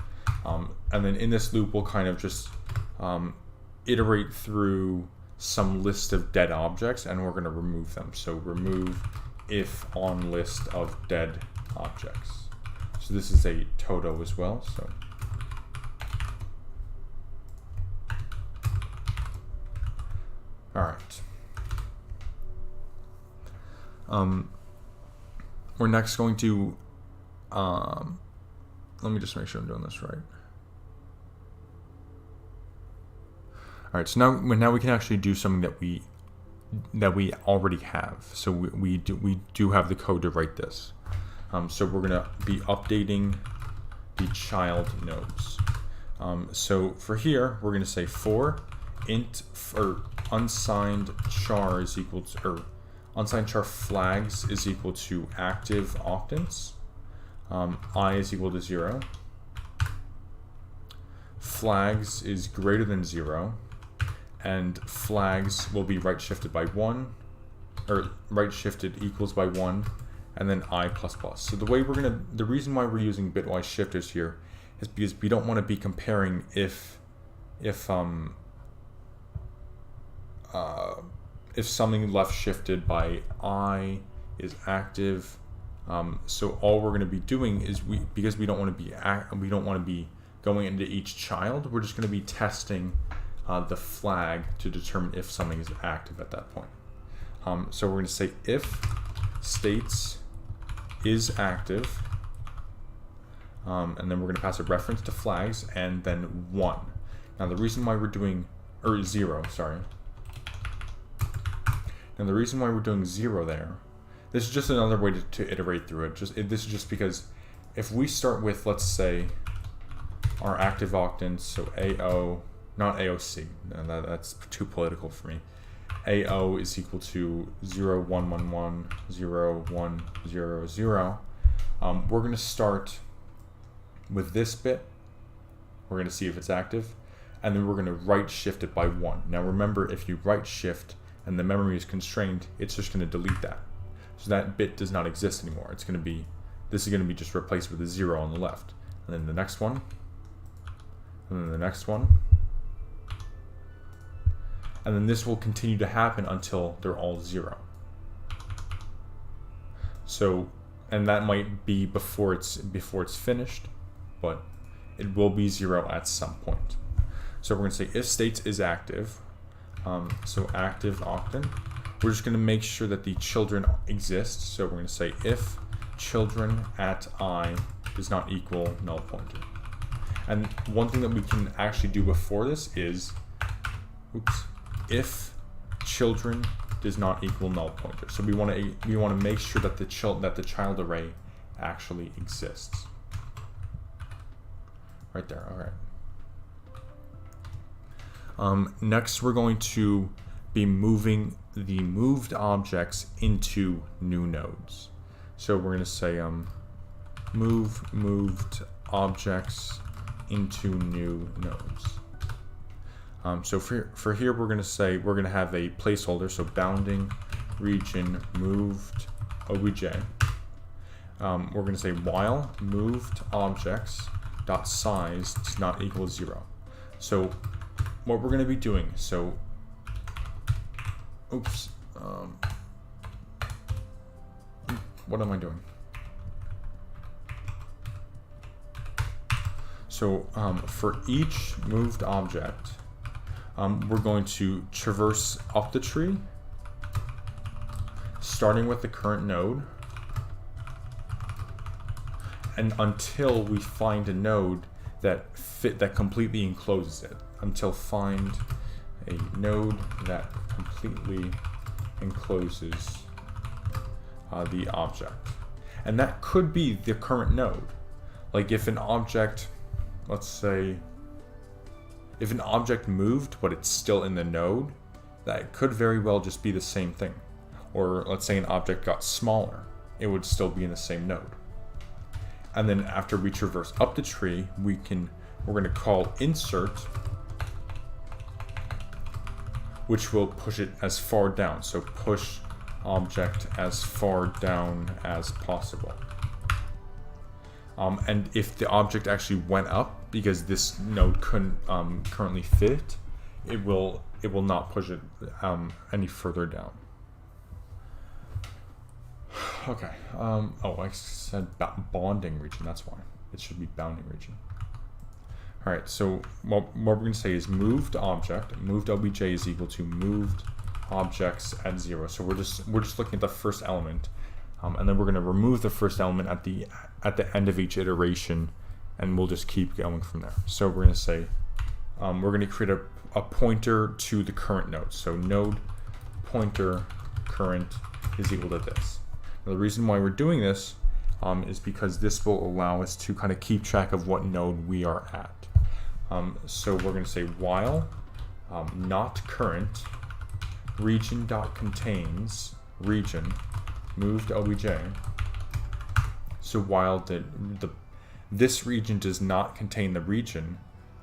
And then in this loop, we'll kind of just iterate through some list of dead objects, and we're going to remove them. So remove if on list of dead objects. So this is a Toto as well. So all right. We're next going to let me just make sure I'm doing this right. All right, so now we can actually do something that we already have. So we do have the code to write this. So we're gonna be updating the child nodes. So for here, we're gonna say for int for unsigned char is equal to, or unsigned char flags is equal to active octants. I is equal to 0. Flags is greater than 0. And flags will be right shifted by 1, or right shifted equals by 1, and then I plus plus. So the reason why we're using bitwise shifters here is because we don't want to be comparing if something left shifted by I is active. So all we're going to be doing is because we don't want to be going into each child, we're just going to be testing the flag to determine if something is active at that point. So we're going to say if states is active, and then we're going to pass a reference to flags and then 1. Now the reason why we're doing, or 0, sorry. Now the reason why we're doing 0 there, this is just another way to iterate through it. This is just because if we start with, let's say, our active octants, so AO, not AOC, no, that's too political for me. AO is equal to 0, 1, 1, 1, 0, 1, 0, 0. We're going to start with this bit. We're going to see if it's active, and then we're going to right shift it by 1. Now remember, if you right shift and the memory is constrained, it's just going to delete that. So that bit does not exist anymore. This is going to be just replaced with a 0 on the left. And then the next one, and then the next one. And then this will continue to happen until they're all 0. So, and that might be before it's finished, but it will be 0 at some point. So we're going to say if states is active, so active octant. We're just going to make sure that the children exist. So we're going to say if children at I does not equal null pointer. And one thing that we can actually do before this is, if children does not equal null pointer. So we want to make sure that the child array actually exists. Right there. All right. Next, we're going to be moving the moved objects into new nodes. So we're going to say move moved objects into new nodes. So for here, we're going to say we're going to have a placeholder. So bounding region moved obj. We're going to say while moved objects dot size does not equal 0. So what we're going to be doing, so oops, what am I doing? So for each moved object, we're going to traverse up the tree, starting with the current node, and until we find a node that completely encloses it. Until find a node that completely encloses the object. And that could be the current node. Like if an object, let's say, if an object moved but it's still in the node, that could very well just be the same thing. Or let's say an object got smaller, it would still be in the same node. And then after we traverse up the tree, we're going to call insert, which will push it as far down. So push object as far down as possible. And if the object actually went up, because this node couldn't currently fit it, it will not push it any further down. Okay. Oh, I said bonding region. That's why it should be bounding region. All right. So what we're going to say is moved object. Moved obj is equal to moved objects at 0. So we're just looking at the first element, and then we're going to remove the first element at the end of each iteration, and we'll just keep going from there. So we're going to say we're going to create a pointer to the current node. So node pointer current is equal to this. Now, the reason why we're doing this is because this will allow us to kind of keep track of what node we are at. So we're going to say while not current region dot contains region moved obj. So while this region does not contain the region,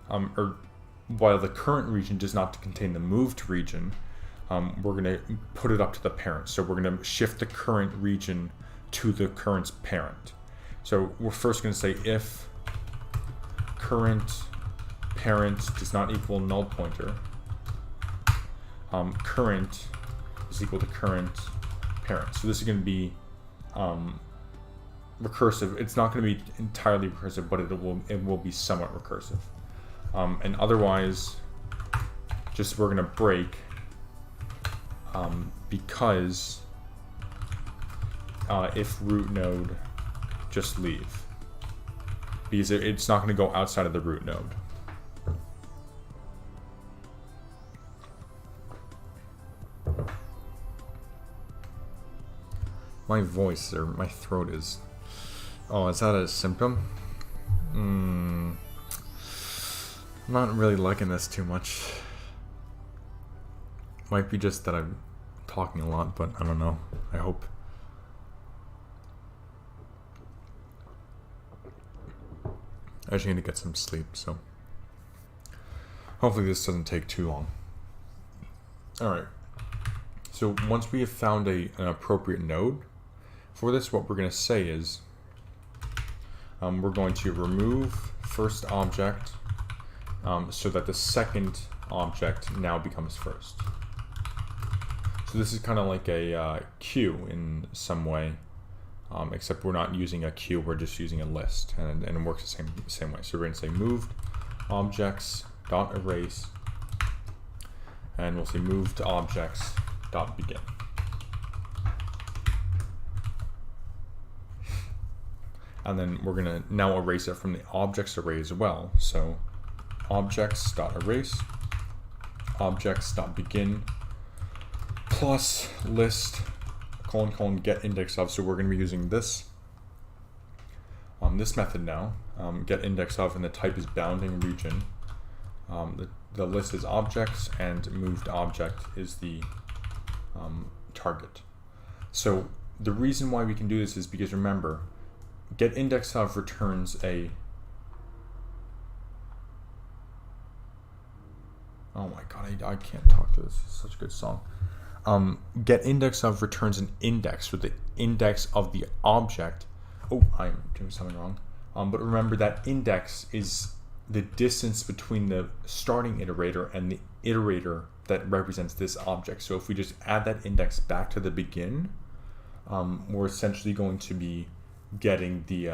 or while the current region does not contain the moved region, we're going to put it up to the parent. So we're going to shift the current region to the current's parent. So we're first going to say if current parent does not equal null pointer, current is equal to current parent. So this is going to be recursive. It's not going to be entirely recursive, but it will be somewhat recursive. And otherwise, we're going to break because if root node, just leave, because it's not going to go outside of the root node. My voice or my throat is... Oh, is that a symptom? I'm not really liking this too much. Might be just that I'm talking a lot, but I don't know. I hope. I actually need to get some sleep, so hopefully this doesn't take too long. Alright. So once we have found an appropriate node for this, what we're going to say is we're going to remove first object so that the second object now becomes first. So this is kind of like a queue in some way, except we're not using a queue, we're just using a list, and it works the same way. So we're going to say moved objects dot erase, and we'll say moved objects dot begin. And then we're going to now erase it from the objects array as well. So objects dot erase, objects dot begin, plus list colon get index of. So we're going to be using this this method now, get index of, and the type is bounding region. The list is objects, and moved object is the target. So the reason why we can do this is because, remember, get index of returns a... Oh my god, I can't talk to this. It's such a good song. Get index of returns an index with the index of the object. Oh, I'm doing something wrong. But remember that index is the distance between the starting iterator and the iterator that represents this object. So if we just add that index back to the begin, we're essentially going to be getting the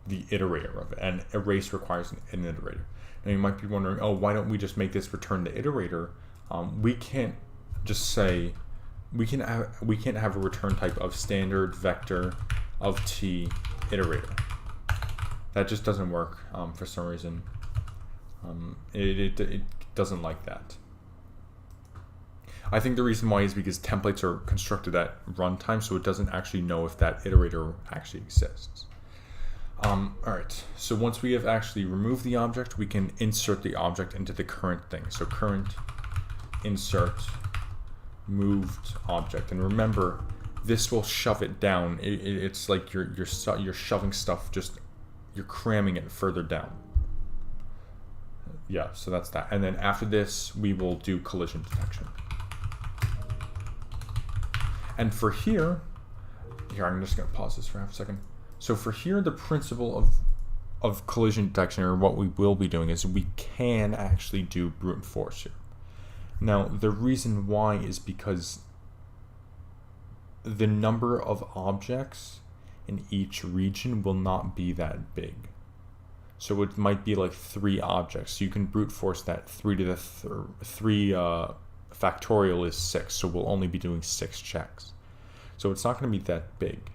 iterator of it, and erase requires an iterator. Now you might be wondering, oh, why don't we just make this return the iterator? We can't just say we can't have a return type of standard vector of t iterator. That just doesn't work for some reason. It doesn't like that. I think the reason why is because templates are constructed at runtime, so it doesn't actually know if that iterator actually exists. Alright, so once we have actually removed the object, we can insert the object into the current thing. So current insert moved object, and remember, this will shove it down. It's like you're shoving stuff, just you're cramming it further down. Yeah, so that's that. And then after this, we will do collision detection. And for here, I'm just gonna pause this for half a second. So for here, the principle of collision detection, or what we will be doing, is we can actually do brute force here. Now, the reason why is because the number of objects in each region will not be that big. So it might be like 3 objects. So you can brute force that 3 to the 3 factorial is 6. So we'll only be doing 6 checks. So it's not going to be that big.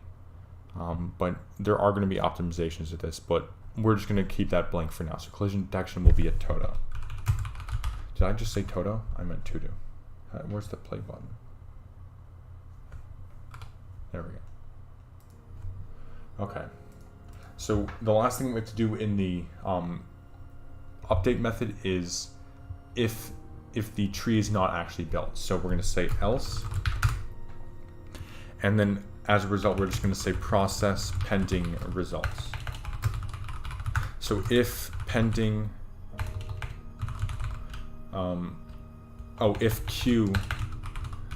But there are going to be optimizations to this, but we're just going to keep that blank for now. So collision detection will be a Toto. Did I just say Toto? I meant Tutu. Where's the play button? There we go. Okay. So the last thing we have to do in the update method is if the tree is not actually built. So we're going to say else, and then as a result, we're just going to say process pending results. So if pending, if q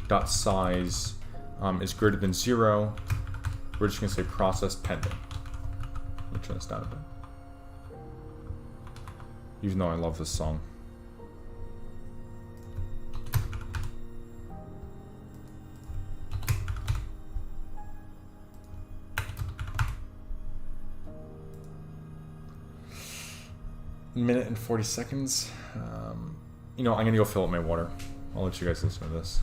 dot size is greater than 0, we're just going to say process pending. Let me turn this down a bit. Even though I love this song. Minute and 40 seconds. You know, I'm gonna go fill up my water. I'll let you guys listen to this.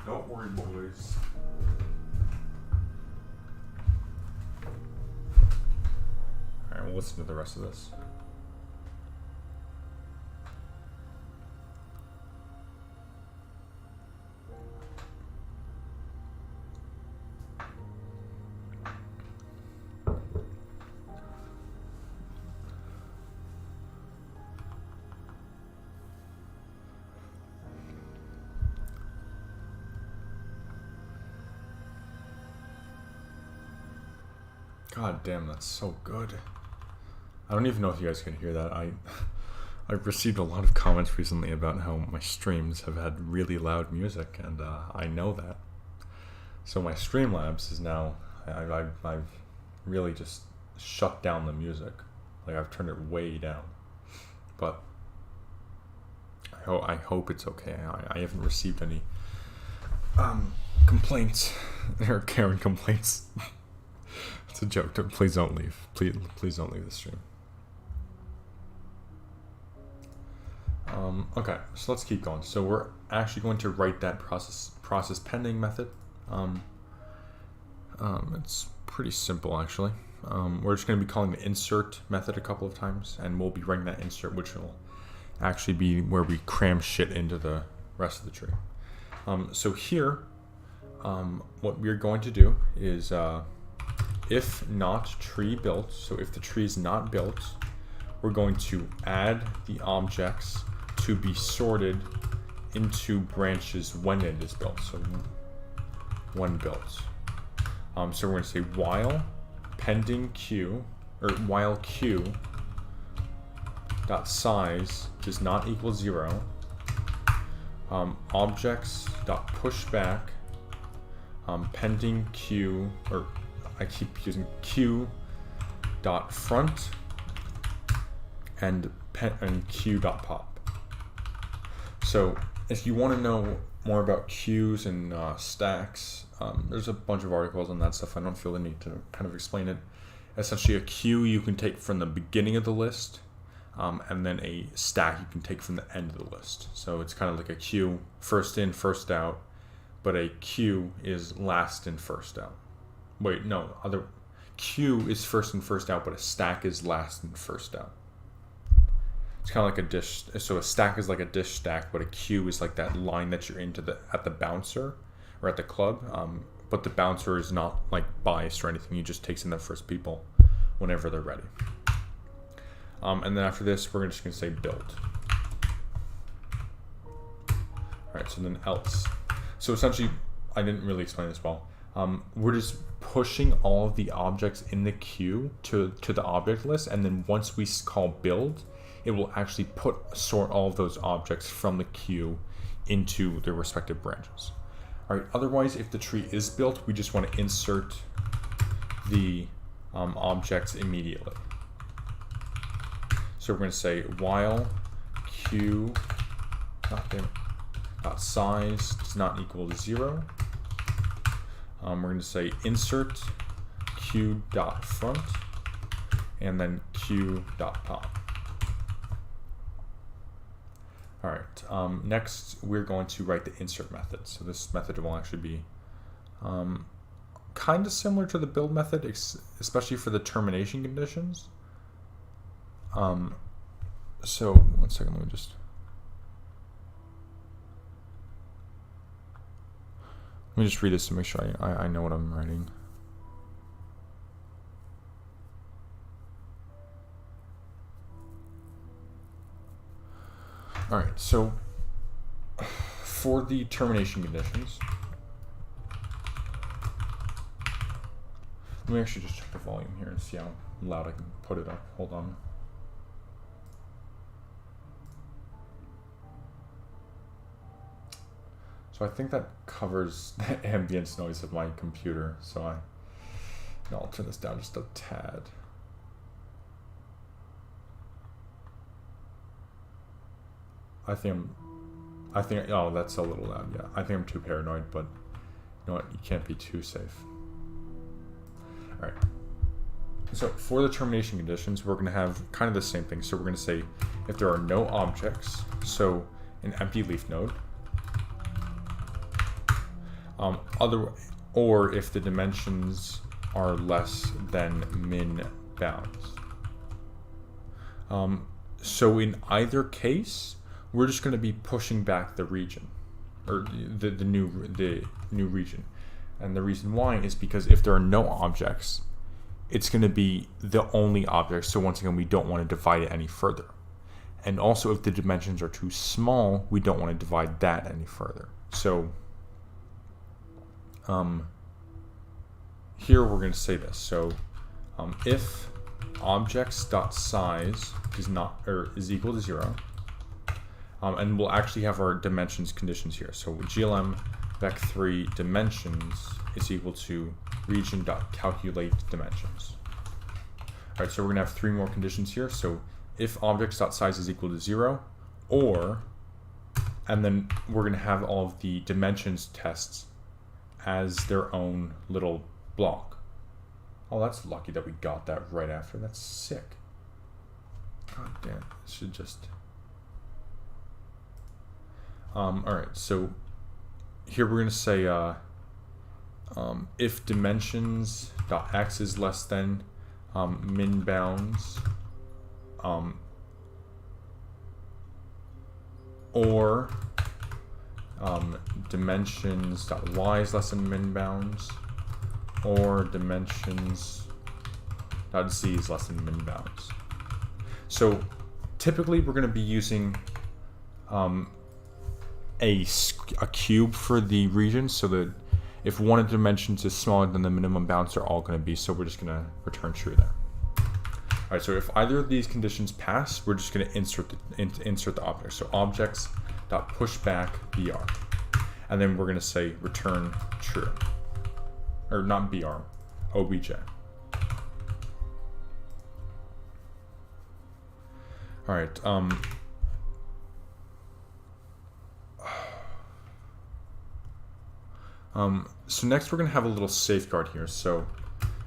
Don't worry, boys. Alright, we'll listen to the rest of this. God damn, that's so good. I don't even know if you guys can hear that. I've received a lot of comments recently about how my streams have had really loud music, and I know that. So my Streamlabs is now, I've really just shut down the music. Like, I've turned it way down. But I hope it's okay. I haven't received any complaints, or Karen complaints. It's a joke. Please don't leave. Please don't leave the stream. Okay, so let's keep going. So we're actually going to write that process pending method. It's pretty simple actually. We're just going to be calling the insert method a couple of times, and we'll be writing that insert, which will actually be where we cram shit into the rest of the tree. So here, what we're going to do is if not tree built, so if the tree is not built, we're going to add the objects to be sorted into branches when it is built, so when built. So we're going to say while pending q, or while q dot size does not equal 0, objects dot pushback pending q, or I keep using q dot front and q dot pop. So if you want to know more about queues and stacks, there's a bunch of articles on that stuff. I don't feel the need to kind of explain it. Essentially, a queue you can take from the beginning of the list, and then a stack you can take from the end of the list. So it's kind of like a queue, first in, first out, but a queue is last in, first out. Wait, no, queue is first in, first out, but a stack is last in, first out. It's kind of like a dish. So a stack is like a dish stack, but a queue is like that line that you're into at the bouncer or at the club. But the bouncer is not like biased or anything. He just takes in the first people whenever they're ready. And then after this, we're just going to say build. All right, so then else. So essentially, I didn't really explain this well. We're just pushing all of the objects in the queue to the object list, and then once we call build, it will actually sort all of those objects from the queue into their respective branches. All right, otherwise, if the tree is built, we just want to insert the objects immediately. So we're going to say while q dot size does not equal 0. We're going to say insert q dot front and then q dot pop. All right, next we're going to write the insert method. So this method will actually be kind of similar to the build method, especially for the termination conditions. So one second, let me just read this to make sure I know what I'm writing. All right, so for the termination conditions, let me actually just check the volume here and see how loud I can put it up. Hold on. So I think that covers the ambience noise of my computer. So I'll turn this down just a tad. I think, oh, that's a little loud, yeah. I think I'm too paranoid, but you know what, you can't be too safe. All right. So for the termination conditions, we're gonna have kind of the same thing. So we're gonna say if there are no objects, so an empty leaf node, or if the dimensions are less than min bounds. So in either case, we're just going to be pushing back the region, or the new region. And the reason why is because if there are no objects, it's going to be the only object. So once again, we don't want to divide it any further. And also, if the dimensions are too small, we don't want to divide that any further. So here we're going to say this. So if objects.size is equal to 0, and we'll actually have our dimensions conditions here. So glm vec3 dimensions is equal to region.calculate dimensions. All right, so we're going to have 3 more conditions here. So if objects.size is equal to 0, and then we're going to have all of the dimensions tests as their own little block. Oh, that's lucky that we got that right after. That's sick. God damn, it should just... All right, so here we're going to say if dimensions.x is less than min bounds, or dimensions.y is less than min bounds, or dimensions.z is less than min bounds. So typically we're going to be using a cube for the region, so that if one of the dimensions is smaller than the minimum bounds, they're all going to be, so we're just going to return true there. Alright, so if either of these conditions pass, we're just going to insert the object. So objects.pushback br. And then we're going to say return true. Or not br, obj. Alright, so next we're going to have a little safeguard here. So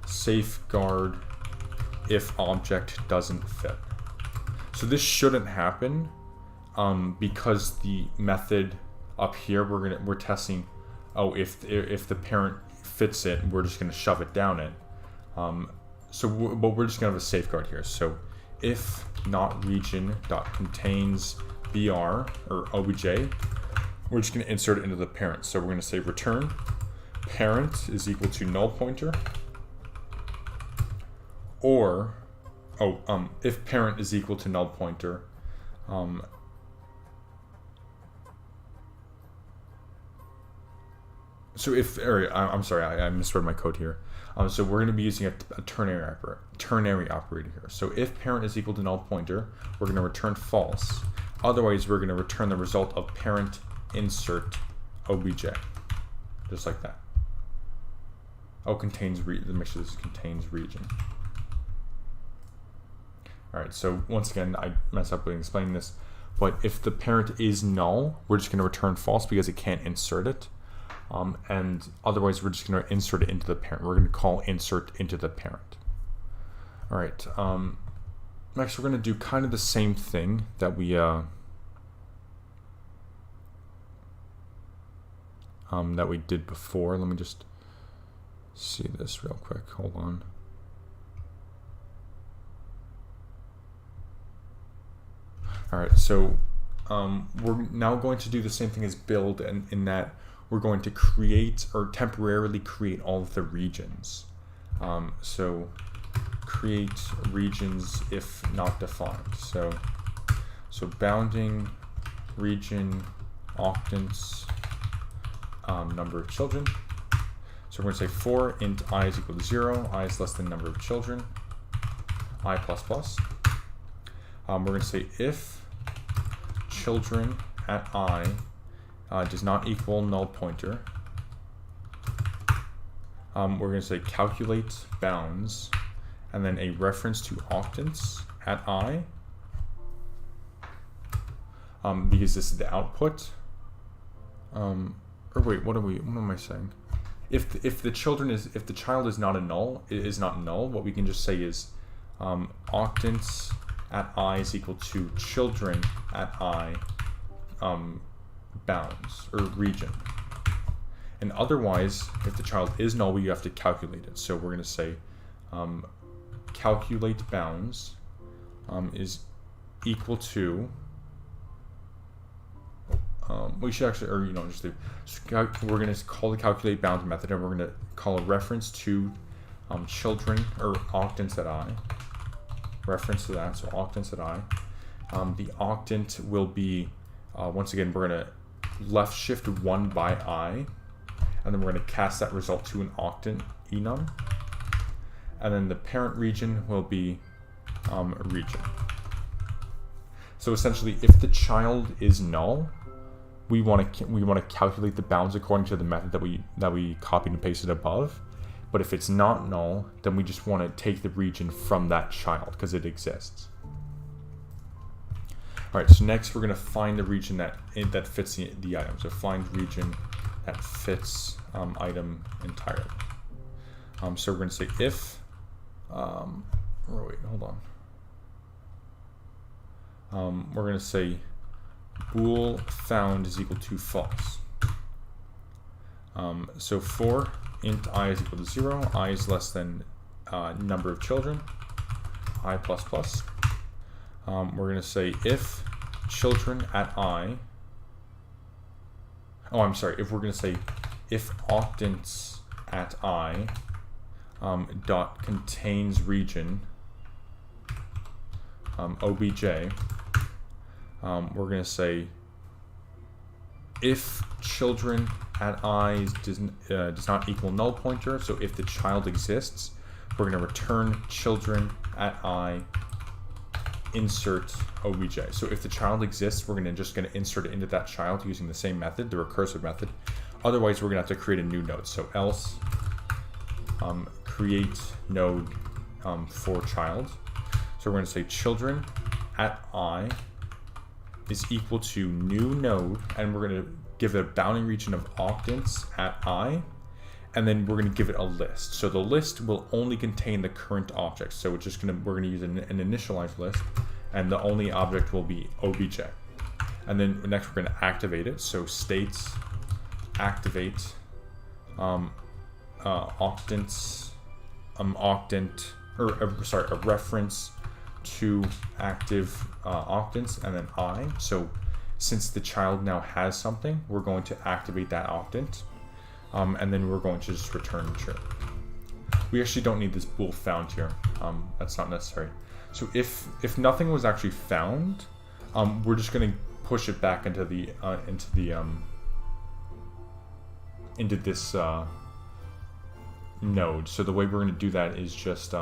safeguard if object doesn't fit. So this shouldn't happen because the method up here we're testing. Oh, if the parent fits it, we're just going to shove it down it. But we're just going to have a safeguard here. So if not region dot contains br or obj, we're just going to insert it into the parent. So we're going to say return parent is equal to null pointer, or if parent is equal to null pointer, so if, I'm sorry, I misread my code here. So we're going to be using a ternary operator here. So if parent is equal to null pointer, we're going to return false. Otherwise, we're going to return the result of parent insert obj, just like that. Contains make sure this contains region. All right. So once again, I messed up with explaining this, but if the parent is null, we're just going to return false because it can't insert it. And otherwise, we're just going to insert it into the parent. We're going to call insert into the parent. All right. Next, we're going to do kind of the same thing that we did before. Let me just see this real quick. Hold on. All right. So we're now going to do the same thing as build, and in that we're going to create or temporarily create all of the regions. So create regions if not defined. So bounding region octants number of children. So we're going to say for int I is equal to 0, I is less than number of children, I plus plus. We're going to say if children at I does not equal null pointer, we're going to say calculate bounds, and then a reference to octants at I, because this is the output. Or wait, what am I saying? If the child is not a null, it is not null. What we can just say is octants at I is equal to children at I bounds or region. And otherwise, if the child is null, we have to calculate it. So we're going to say calculate bounds is equal to. We should actually, or just do. We're going to call the calculate bounds method, and we're going to call a reference to children or octants at I. Reference to that, so octants at I. The octant will be once again we're going to left shift 1 by I, and then we're going to cast that result to an octant enum, and then the parent region will be region. So essentially, if the child is null, we want to calculate the bounds according to the method that we copied and pasted above. But if it's not null, then we just want to take the region from that child because it exists. All right. So next we're going to find the region that fits the item. So find region that fits item entirely. So we're going to say if. Wait, hold on. We're going to say bool found is equal to false. So for int I is equal to 0, I is less than number of children, I plus plus. We're going to say if children at I, if we're going to say if octants at I dot contains region obj, we're going to say if children at I does not equal null pointer, so if the child exists, we're going to return children at I insert obj. So if the child exists, we're just going to insert it into that child using the same method, the recursive method. Otherwise, we're going to have to create a new node. So else create node for child. So we're going to say children at I is equal to new node, and we're going to give it a bounding region of octants at I, and then we're going to give it a list. So the list will only contain the current object. So we're going to use an initialized list, and the only object will be obj. And then next we're going to activate it. So states activate octants a reference to active octants, and then I. So since the child now has something, we're going to activate that octant, and then we're going to just return true. We actually don't need this bool found here. That's not necessary. So if nothing was actually found, we're just going to push it back into this node. So the way we're going to do that is just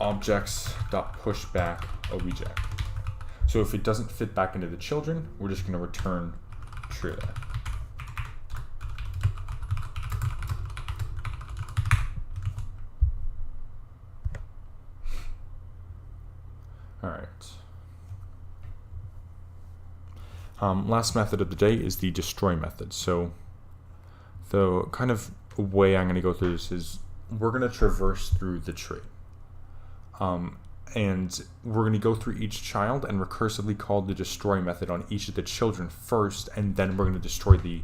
objects.pushback obj. So if it doesn't fit back into the children, we're just going to return true there. All right. Last method of the day is the destroy method. So the kind of way I'm going to go through this is we're going to traverse through the tree. And we're going to go through each child and recursively call the destroy method on each of the children first, and then we're going to destroy the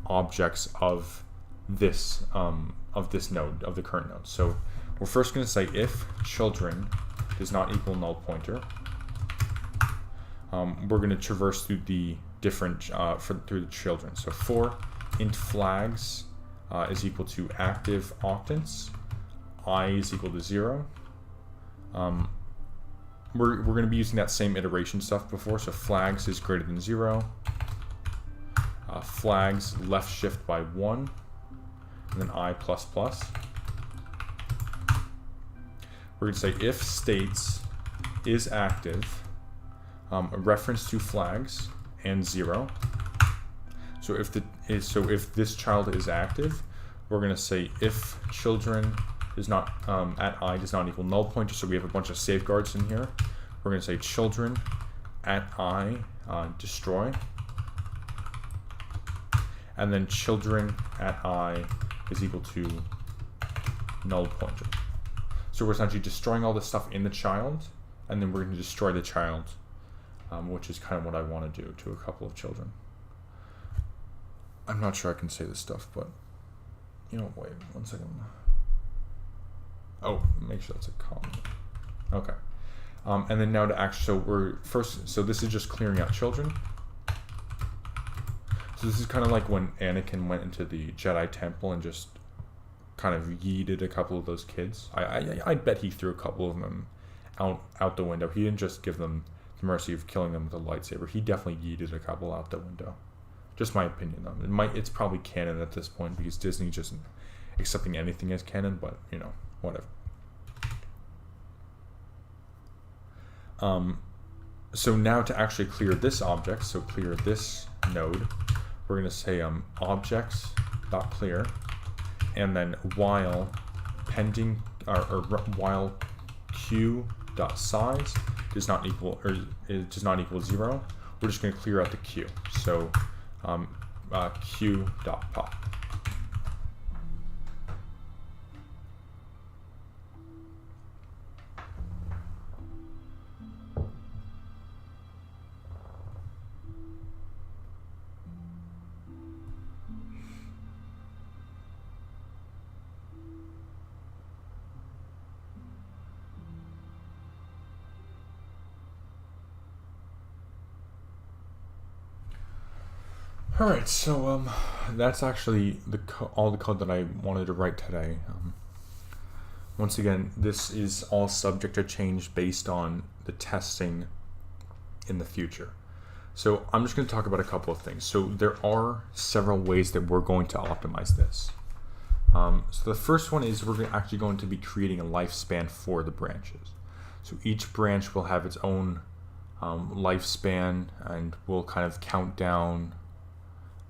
objects of this node, of the current node. So we're first going to say if children does not equal null pointer. We're going to traverse through the different through the children. So for int flags is equal to active octants, I is equal to 0. We're going to be using that same iteration stuff before. So flags is greater than 0. Flags left shift by 1, and then I plus plus. We're going to say if states is active, a reference to flags and 0. So if this child is active, we're going to say if children is not at I does not equal null pointer. So we have a bunch of safeguards in here. We're going to say children at I destroy, and then children at I is equal to null pointer. So we're essentially destroying all the stuff in the child, and then we're going to destroy the child, which is kind of what I want to do to a couple of children. I'm not sure I can say this stuff, but wait 1 second. Oh, make sure that's a comment. Okay. And then now to actually, so this is just clearing out children. So this is kind of like when Anakin went into the Jedi Temple and just kind of yeeted a couple of those kids. I bet he threw a couple of them out the window. He didn't just give them the mercy of killing them with a lightsaber. He definitely yeeted a couple out the window. Just my opinion, though. It's probably canon at this point because Disney just isn't accepting anything as canon, but whatever. So now to actually clear this object, so clear this node, we're going to say objects.clear, and then while pending or while q.size does not equal 0, we're just going to clear out the q. So q.pop. Alright, so that's actually all the code that I wanted to write today. Once again, this is all subject to change based on the testing in the future. So I'm just going to talk about a couple of things. So there are several ways that we're going to optimize this. So the first one is we're actually going to be creating a lifespan for the branches. So each branch will have its own lifespan, and will kind of count down,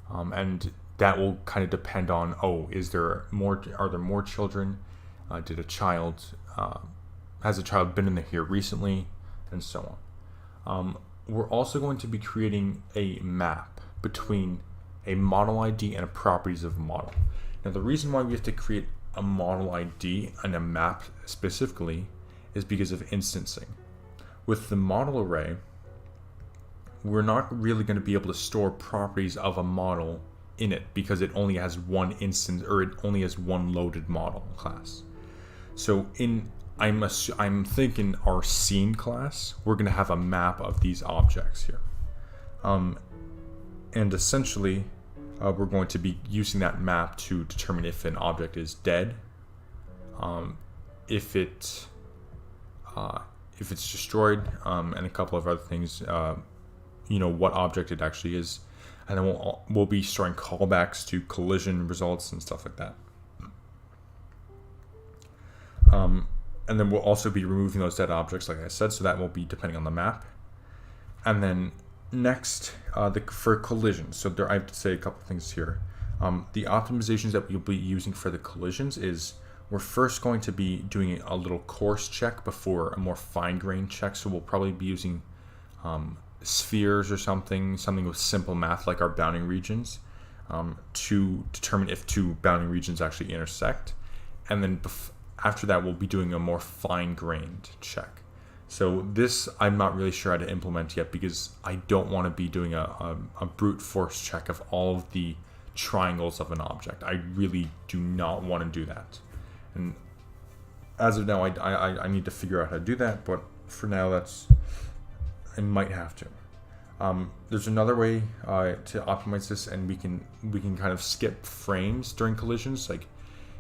and that will kind of depend on, are there more children? Has a child been in here recently, and so on. We're also going to be creating a map between a model ID and a properties of a model. Now, the reason why we have to create a model ID and a map specifically is because of instancing. With the model array, we're not really going to be able to store properties of a model in it because it only has one instance, or it only has one loaded model class. So I'm thinking our scene class, we're going to have a map of these objects here. And essentially, we're going to be using that map to determine if an object is dead, if it's destroyed, and a couple of other things, what object it actually is. And then we'll be storing callbacks to collision results and stuff like that. And then we'll also be removing those dead objects, like I said, so that will be depending on the map. And then next, for collisions, so I have to say a couple things here. The optimizations that we'll be using for the collisions is we're first going to be doing a little coarse check before a more fine-grained check. So we'll probably be using spheres or something with simple math like our bounding regions, to determine if two bounding regions actually intersect. And then after that, we'll be doing a more fine-grained check. So this I'm not really sure how to implement yet, because I don't want to be doing a brute force check of all of the triangles of an object. I really do not want to do that. And as of now, I need to figure out how to do that, but for now, I might have to. There's another way to optimize this, and we can kind of skip frames during collisions. Like,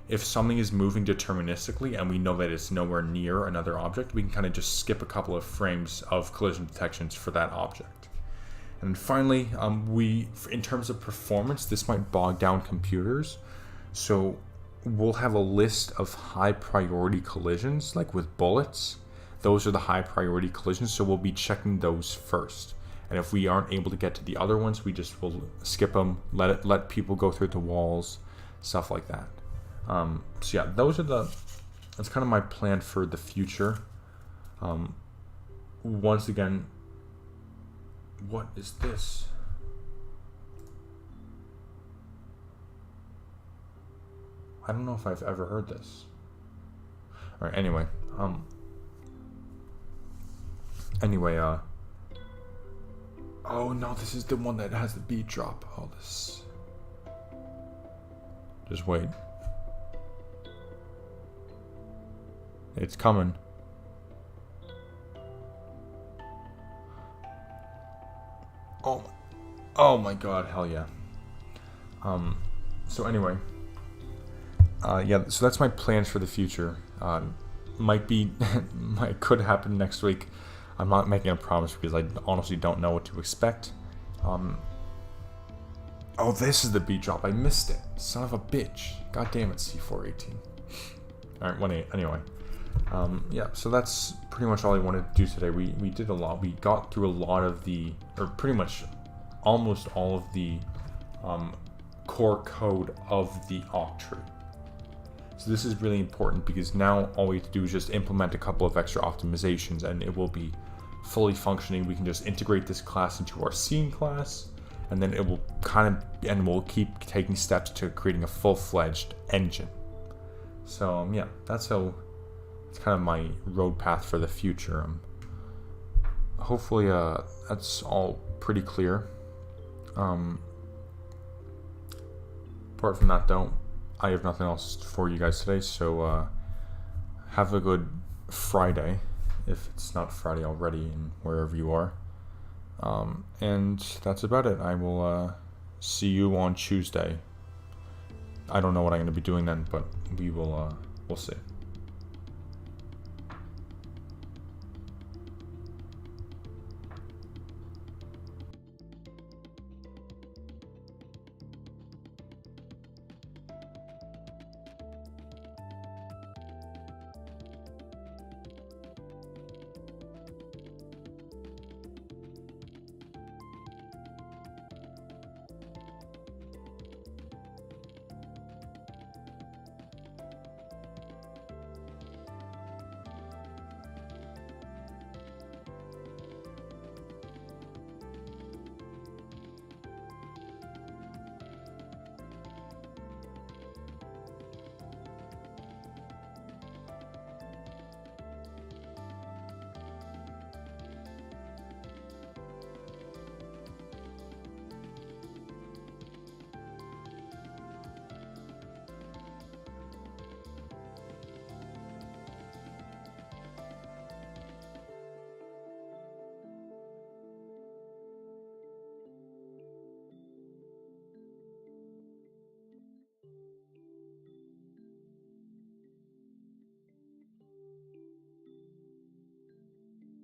if something is moving deterministically and we know that it's nowhere near another object, we can kind of just skip a couple of frames of collision detections for that object. And finally, in terms of performance, this might bog down computers. So we'll have a list of high priority collisions, like with bullets. Those are the high priority collisions, so we'll be checking those first. And if we aren't able to get to the other ones, we just will skip them, let people go through the walls, stuff like that. So yeah, that's kind of my plan for the future. Once again, what is this? I don't know if I've ever heard this. All right, anyway, oh no, this is the one that has the beat drop. Oh, this. Just wait. It's coming. Oh my god, hell yeah. So anyway, so that's my plans for the future. Could happen next week. I'm not making a promise because I honestly don't know what to expect. Oh, this is the beat drop. I missed it. Son of a bitch. God damn it, C418. Alright, anyway. So that's pretty much all I wanted to do today. We did a lot. We got through a lot of pretty much almost all of the core code of the Octree. So this is really important, because now all we have to do is just implement a couple of extra optimizations and it will be fully functioning. We can just integrate this class into our scene class, and then it will we'll keep taking steps to creating a full-fledged engine. So that's kind of my road path for the future. Hopefully that's all pretty clear. Apart from that, though, I have nothing else for you guys today, so have a good Friday, if it's not Friday already, and wherever you are. And that's about it. I will see you on Tuesday. I don't know what I'm going to be doing then, but we'll see.